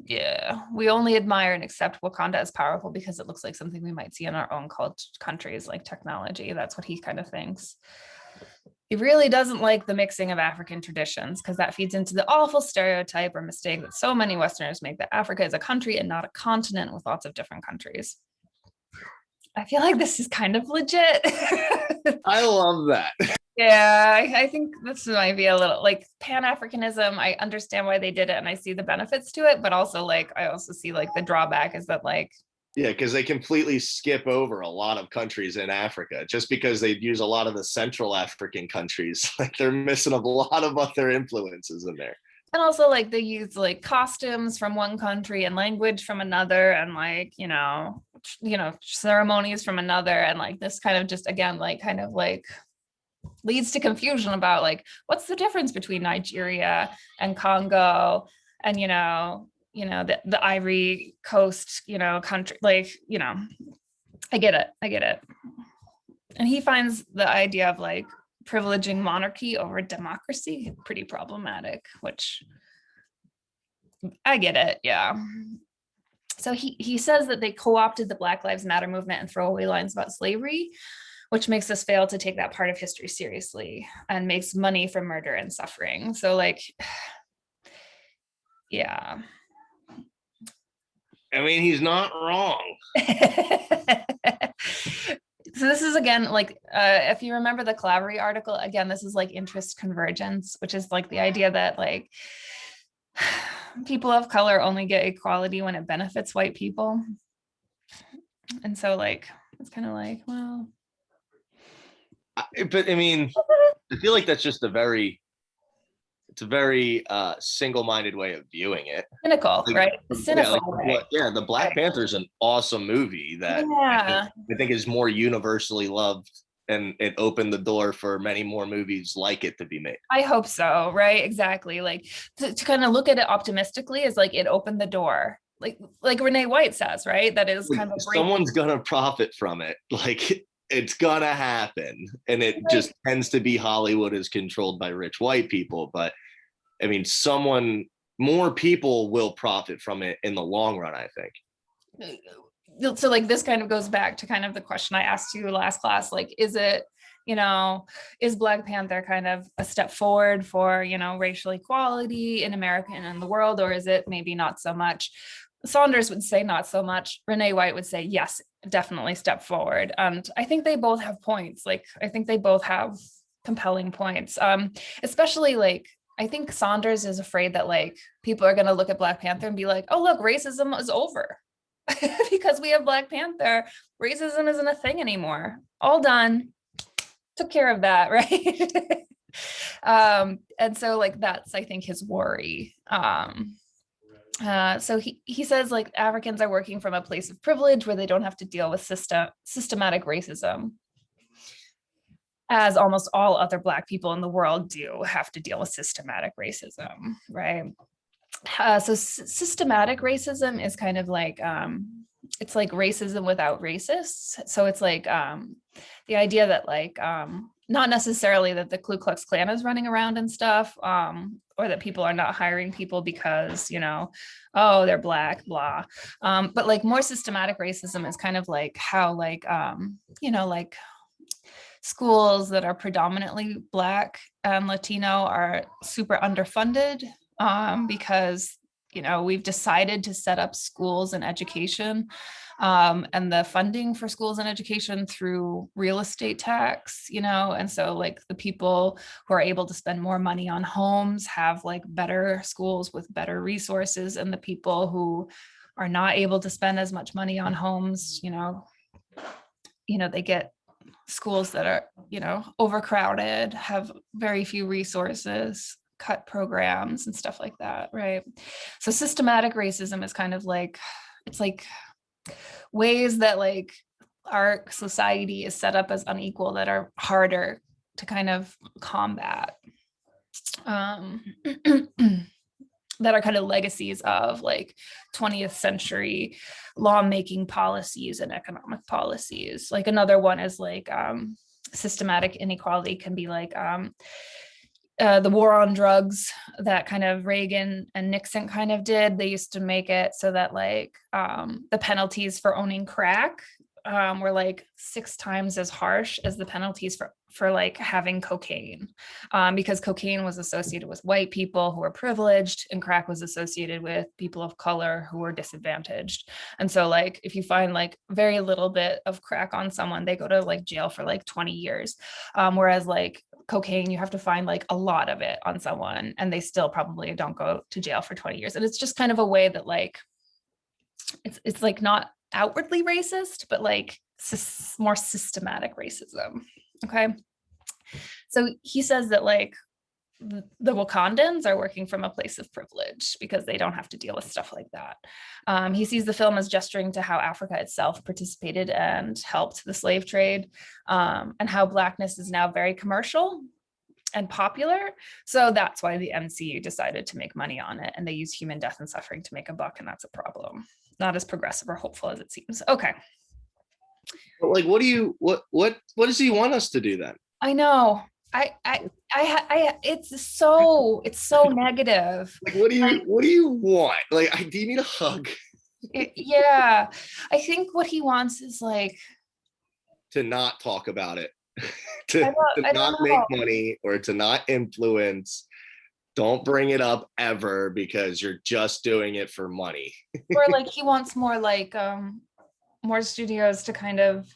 Speaker 1: Yeah, we only admire and accept Wakanda as powerful because it looks like something we might see in our own countries, like technology. That's what he kind of thinks. He really doesn't like the mixing of African traditions because that feeds into the awful stereotype or mistake that so many Westerners make, that Africa is a country and not a continent with lots of different countries. I feel like this is kind of legit.
Speaker 4: I love that.
Speaker 1: Yeah, I think this might be a little like Pan-Africanism. I understand why they did it and I see the benefits to it, but also like I also see like the drawback is that like,
Speaker 4: yeah, because they completely skip over a lot of countries in Africa just because they use a lot of the Central African countries. Like they're missing a lot of other influences in there.
Speaker 1: and also like they use like costumes from one country and language from another, and like ceremonies from another, and like this kind of just again like kind of like leads to confusion about like what's the difference between Nigeria and Congo and the Ivory Coast country, like I get it. And he finds the idea of like privileging monarchy over democracy pretty problematic, which I get it. Yeah. So he says that they co-opted the Black Lives Matter movement and throwaway lines about slavery, which makes us fail to take that part of history seriously and makes money from murder and suffering. So like, yeah.
Speaker 4: I mean, he's not wrong.
Speaker 1: So this is again, like, if you remember the Clavery article, again, this is like interest convergence, which is like the idea that like people of color only get equality when it benefits white people. And so like, it's kind of like, well.
Speaker 4: But I mean, I feel like that's just a very single-minded way of viewing it.
Speaker 1: Cynical, right? Cynical.
Speaker 4: Yeah, the Black Panther is an awesome movie that I think is more universally loved, and it opened the door for many more movies like it to be made.
Speaker 1: I hope so, right? Exactly. Like to kind of look at it optimistically is like it opened the door. Like Renee White says, right? That is kind of
Speaker 4: someone's gonna profit from it. Like it's gonna happen, and it just tends to be Hollywood is controlled by rich white people, but I mean, more people will profit from it in the long run, I think.
Speaker 1: So like this kind of goes back to kind of the question I asked you last class, like, is it, is Black Panther kind of a step forward for, racial equality in America and in the world, or is it maybe not so much? Saunders would say not so much. Renee White would say, yes, definitely step forward. And I think they both have points. Like, I think they both have compelling points, especially like, I think Saunders is afraid that like people are going to look at Black Panther and be like, oh, look, racism is over. because we have Black Panther, racism isn't a thing anymore. All done. Took care of that, right? And so like that's I think his worry. So he says like Africans are working from a place of privilege where they don't have to deal with systematic racism, as almost all other Black people in the world do have to deal with systematic racism, right? So systematic racism is kind of like it's like racism without racists. So it's like the idea that like not necessarily that the Ku Klux Klan is running around and stuff, or that people are not hiring people because, you know, oh, they're Black, blah. But like more systematic racism is kind of like how like, you know, like schools that are predominantly Black and Latino are super underfunded because, you know, we've decided to set up schools and education and the funding for schools and education through real estate tax, you know, and so like the people who are able to spend more money on homes have like better schools with better resources, and the people who are not able to spend as much money on homes, you know, they get schools that are, you know, overcrowded, have very few resources, cut programs and stuff like that, right? So systematic racism is kind of like, it's like ways that like our society is set up as unequal that are harder to kind of combat, that are kind of legacies of like 20th century lawmaking policies and economic policies. Like another one is like systematic inequality can be like the war on drugs that kind of Reagan and Nixon kind of did. They used to make it so that like the penalties for owning crack were like 6 times as harsh as the penalties for like having cocaine, because cocaine was associated with white people who were privileged and crack was associated with people of color who were disadvantaged. And so like if you find like very little bit of crack on someone, they go to like jail for like 20 years, whereas like cocaine, you have to find like a lot of it on someone and they still probably don't go to jail for 20 years. And it's just kind of a way that like it's like not outwardly racist, but like more systematic racism. Okay. So he says that like the Wakandans are working from a place of privilege because they don't have to deal with stuff like that. He sees the film as gesturing to how Africa itself participated and helped the slave trade, and how Blackness is now very commercial and popular. So that's why the MCU decided to make money on it, and they use human death and suffering to make a buck, and that's a problem. Not as progressive or hopeful as it seems. Okay.
Speaker 4: But like, what does he want us to do then?
Speaker 1: I know. It's so negative.
Speaker 4: Like, what do you want? Like, do you need a hug?
Speaker 1: Yeah, I think what he wants is like
Speaker 4: to not talk about it, to not make money or to not influence. Don't bring it up ever because you're just doing it for money.
Speaker 1: Or like he wants more like more studios to kind of.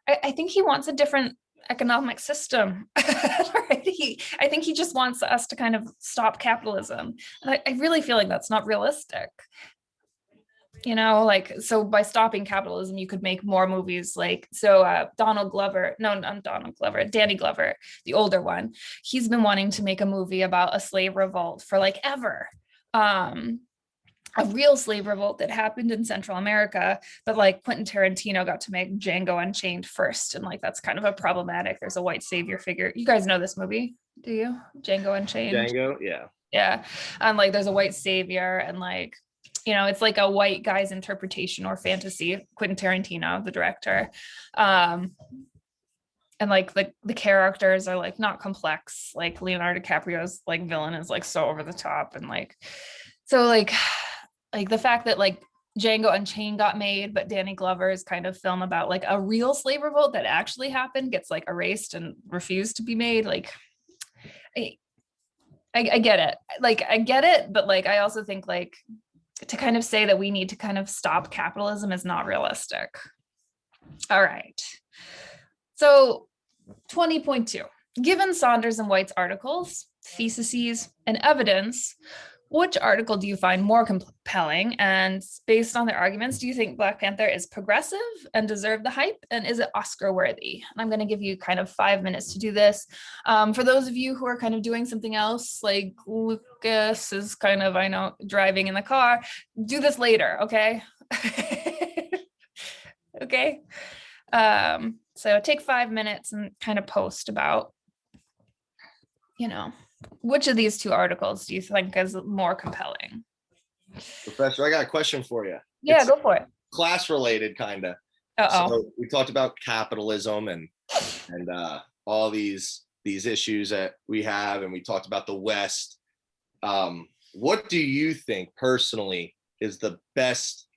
Speaker 1: I think he wants a different economic system. Right? I think he just wants us to kind of stop capitalism. And I really feel like that's not realistic. You know, like, so by stopping capitalism, you could make more movies like, so Danny Glover, the older one, he's been wanting to make a movie about a slave revolt for like ever. A real slave revolt that happened in Central America, but like Quentin Tarantino got to make Django Unchained first. And like, that's kind of a problematic. There's a white savior figure. You guys know this movie, do you? Django Unchained?
Speaker 4: Django, yeah.
Speaker 1: Yeah. And like, there's a white savior and like, you know, it's like a white guy's interpretation or fantasy, Quentin Tarantino, the director. And like the characters are like not complex. Like Leonardo DiCaprio's like villain is like so over the top. And like, so like the fact that like Django Unchained got made, but Danny Glover's kind of film about like a real slave revolt that actually happened gets like erased and refused to be made. Like, I get it. Like, I get it, but like, I also think like to kind of say that we need to kind of stop capitalism is not realistic. All right. So 20.2, given Saunders and White's articles, theses, and evidence, which article do you find more compelling? And based on their arguments, do you think Black Panther is progressive and deserve the hype? And is it Oscar worthy? And I'm going to give you kind of 5 minutes to do this. For those of you who are kind of doing something else, like Lucas is kind of, I know, driving in the car, do this later, okay? Okay. So take 5 minutes and kind of post about, you know, which of these two articles do you think is more compelling?
Speaker 4: Professor, I got a question for you.
Speaker 1: Yeah,
Speaker 4: It's
Speaker 1: go for it.
Speaker 4: class related, kind of.
Speaker 1: Uh-oh.
Speaker 4: So we talked about capitalism and all these issues that we have, and we talked about the West. What do you think personally is the best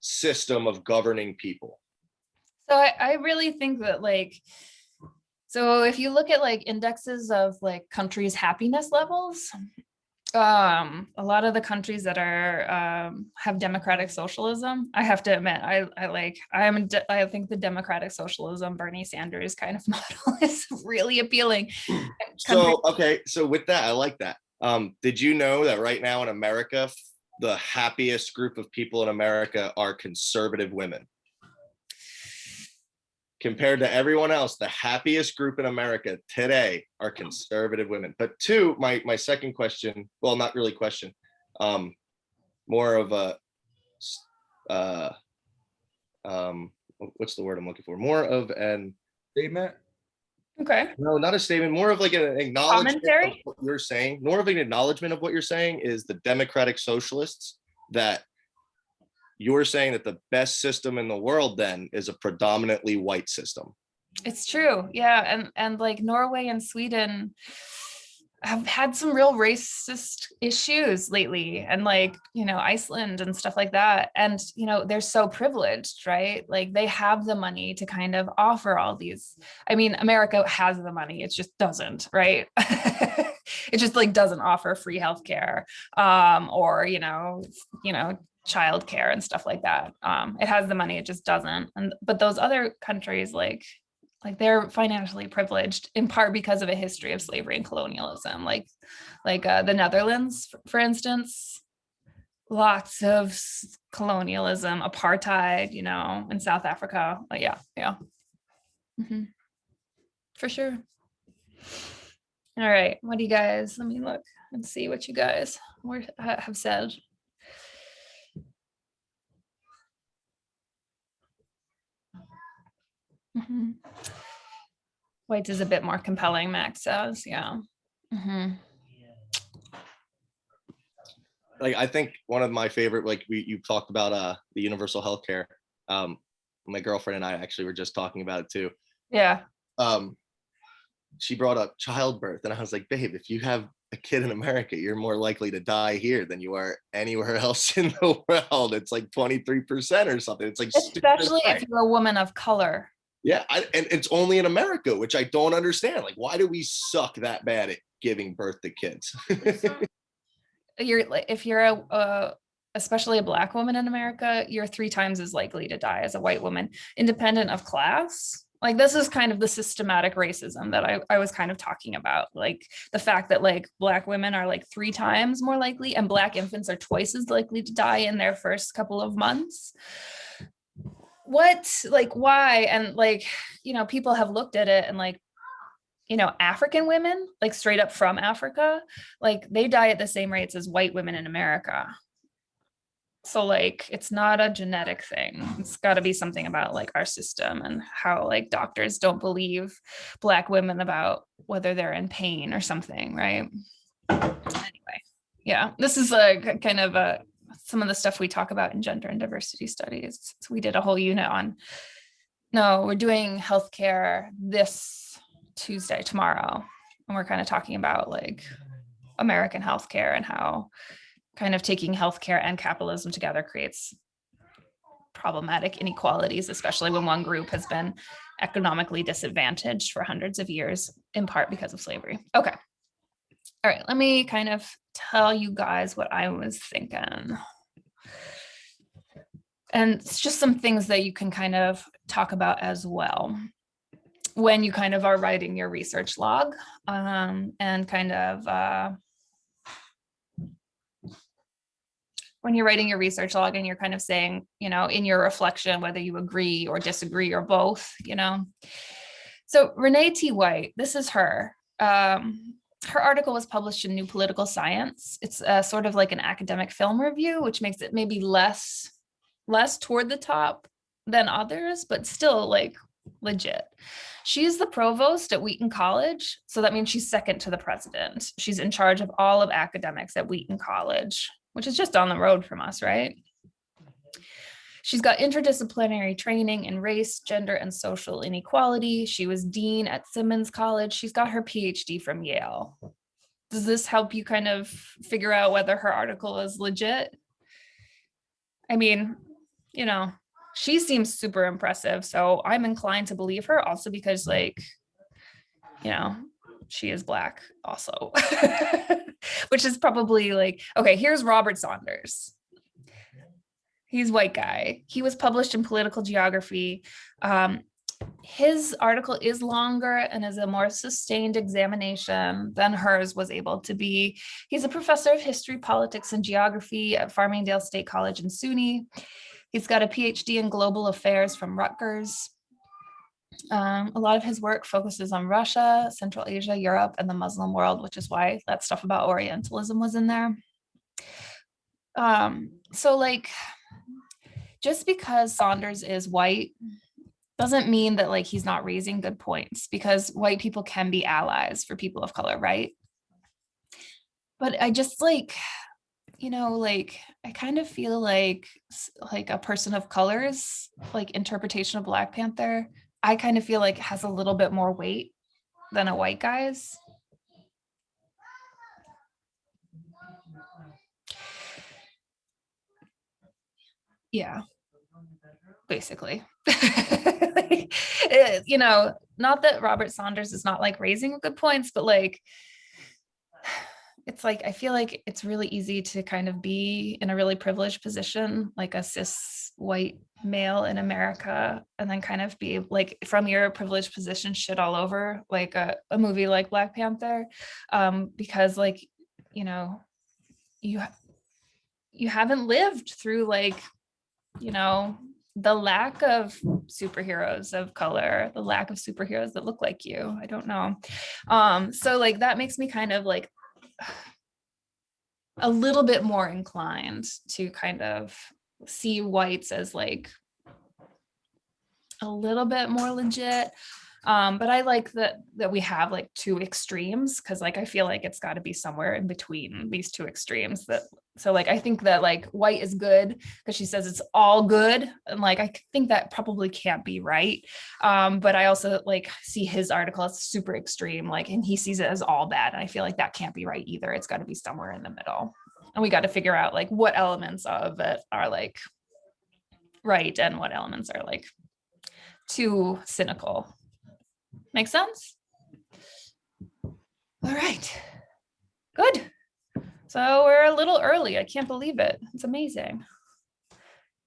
Speaker 4: system of governing people?
Speaker 1: So I really think that, like, so if you look at like indexes of like countries' happiness levels, a lot of the countries that are have democratic socialism, I have to admit, I think the democratic socialism Bernie Sanders kind of model is really appealing.
Speaker 4: So okay, so with that, I like that. Did you know that right now in America, the happiest group of people in America are conservative women? Compared to everyone else, the happiest group in America today are conservative women. But two, my second question, well, not really question, more of a, what's the word I'm looking for? More of an
Speaker 3: Statement.
Speaker 1: Okay.
Speaker 4: no, not a statement, more of like an acknowledgement
Speaker 1: Commentary?
Speaker 4: of what you're saying. More of an acknowledgement of what you're saying is the democratic socialists, that you're saying that the best system in the world then is a predominantly white system.
Speaker 1: It's true. Yeah. And like Norway and Sweden have had some real racist issues lately, and like, you know, Iceland and stuff like that. And, you know, they're so privileged, right? Like they have the money to kind of offer all these. I mean, America has the money, it just doesn't, right? It just like doesn't offer free healthcare, or, you know, childcare and stuff like that. It has the money, it just doesn't. But those other countries, like they're financially privileged in part because of a history of slavery and colonialism, like the Netherlands, for instance. Lots of colonialism, apartheid, you know, in South Africa. But yeah. Mm-hmm. For sure. All right, what do you guys, let me look and see what you guys have said. Mm-hmm. White is a bit more compelling, Max says. Yeah. Mm-hmm.
Speaker 4: Like, I think one of my favorite, like you talked about the universal healthcare. My girlfriend and I actually were just talking about it too.
Speaker 1: Yeah.
Speaker 4: She brought up childbirth, and I was like, babe, if you have a kid in America, you're more likely to die here than you are anywhere else in the world. It's like 23% or something. It's like,
Speaker 1: especially if you're a woman of color.
Speaker 4: Yeah, and it's only in America, which I don't understand. Like, why do we suck that bad at giving birth to kids?
Speaker 1: If you're especially a Black woman in America, you're 3 times as likely to die as a white woman, independent of class. Like, this is kind of the systematic racism that I was kind of talking about. Like the fact that like Black women are like 3 times more likely, and Black infants are twice as likely to die in their first couple of months. What, like, why? And like, you know, people have looked at it and like, you know, African women, like straight up from Africa, like they die at the same rates as white women in America. So like, it's not a genetic thing. It's got to be something about like our system and how like doctors don't believe Black women about whether they're in pain or something, right? Anyway, yeah, this is a kind of some of the stuff we talk about in gender and diversity studies. So we did a whole unit on, no, we're doing healthcare this Tuesday, tomorrow, and we're kind of talking about like American healthcare and how kind of taking healthcare and capitalism together creates problematic inequalities, especially when one group has been economically disadvantaged for hundreds of years, in part because of slavery. Okay. All right, let me kind of tell you guys what I was thinking. And it's just some things that you can kind of talk about as well when you kind of are writing your research log, and kind of when you're writing your research log and you're kind of saying, in your reflection, whether you agree or disagree or both, So Renee T. White, this is her. Her article was published in New Political Science. It's sort of like an academic film review, which makes it maybe less toward the top than others, but still like legit. She's the provost at Wheaton College. So that means she's second to the president. She's in charge of all of academics at Wheaton College, which is just down the road from us, right? She's got interdisciplinary training in race, gender, and social inequality. She was dean at Simmons College. She's got her PhD from Yale. Does this help you kind of figure out whether her article is legit? I mean, she seems super impressive. So I'm inclined to believe her also because she is Black also, which is probably like, okay, here's Robert Saunders. He's white guy. He was published in Political Geography. His article is longer and is a more sustained examination than hers was able to be. He's a professor of history, politics, and geography at Farmingdale State College in SUNY. He's got a PhD in global affairs from Rutgers. A lot of his work focuses on Russia, Central Asia, Europe, and the Muslim world, which is why that stuff about Orientalism was in there. So like, just because Saunders is white doesn't mean that like he's not raising good points, because white people can be allies for people of color, right? But I just like, I kind of feel like a person of color's like interpretation of Black Panther, I kind of feel like has a little bit more weight than a white guy's. Yeah, basically. Not that Robert Saunders is not like raising good points, but like, it's like, I feel like it's really easy to kind of be in a really privileged position, like a cis white male in America, and then kind of be like from your privileged position shit all over like a movie like Black Panther, because like, you haven't lived through like, the lack of superheroes of color, the lack of superheroes that look like you. I don't know. So like that makes me kind of like a little bit more inclined to kind of see whites as like a little bit more legit. But I like that we have like two extremes, because like I feel like it's got to be somewhere in between these two extremes. So like I think that like white is good because she says it's all good, and like I think that probably can't be right. But I also like see his article as super extreme, like, and he sees it as all bad, and I feel like that can't be right either. It's got to be somewhere in the middle, and we got to figure out like what elements of it are like right and what elements are like too cynical. Make sense? All right, good. So we're a little early. I can't believe it. It's amazing.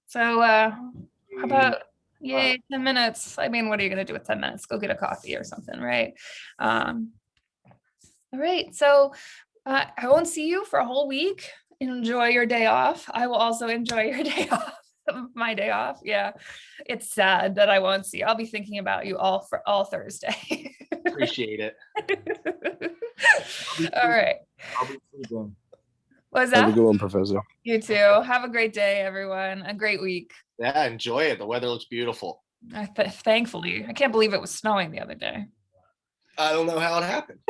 Speaker 1: So how about, yay, 10 minutes. I mean, what are you gonna do with 10 minutes? Go get a coffee or something, right? All right, so I won't see you for a whole week. Enjoy your day off. I will also enjoy your day off. My day off. Yeah, it's sad that I won't see you. I'll be thinking about you all Thursday.
Speaker 8: Appreciate it.
Speaker 1: All right.
Speaker 3: I'll be sleeping.
Speaker 1: What's
Speaker 6: Have a
Speaker 1: that?
Speaker 6: good one, Professor.
Speaker 1: You too. Have a great day, everyone. A great week.
Speaker 4: Yeah, enjoy it. The weather looks beautiful.
Speaker 1: Thankfully, I can't believe it was snowing the other day.
Speaker 4: I don't know how it happened.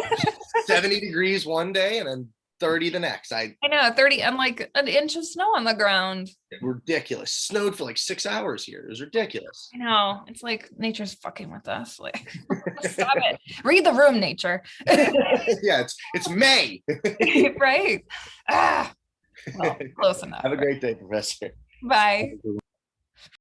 Speaker 4: 70 degrees one day and then 30 the next.
Speaker 1: I know, 30 and like an inch of snow on the ground.
Speaker 4: Ridiculous. Snowed for like 6 hours here. It was ridiculous.
Speaker 1: I know. It's like nature's fucking with us. Like, stop it. Read the room, nature.
Speaker 4: Yeah, it's May.
Speaker 1: Right? Well, close enough.
Speaker 4: Have a great day, Professor.
Speaker 1: Bye.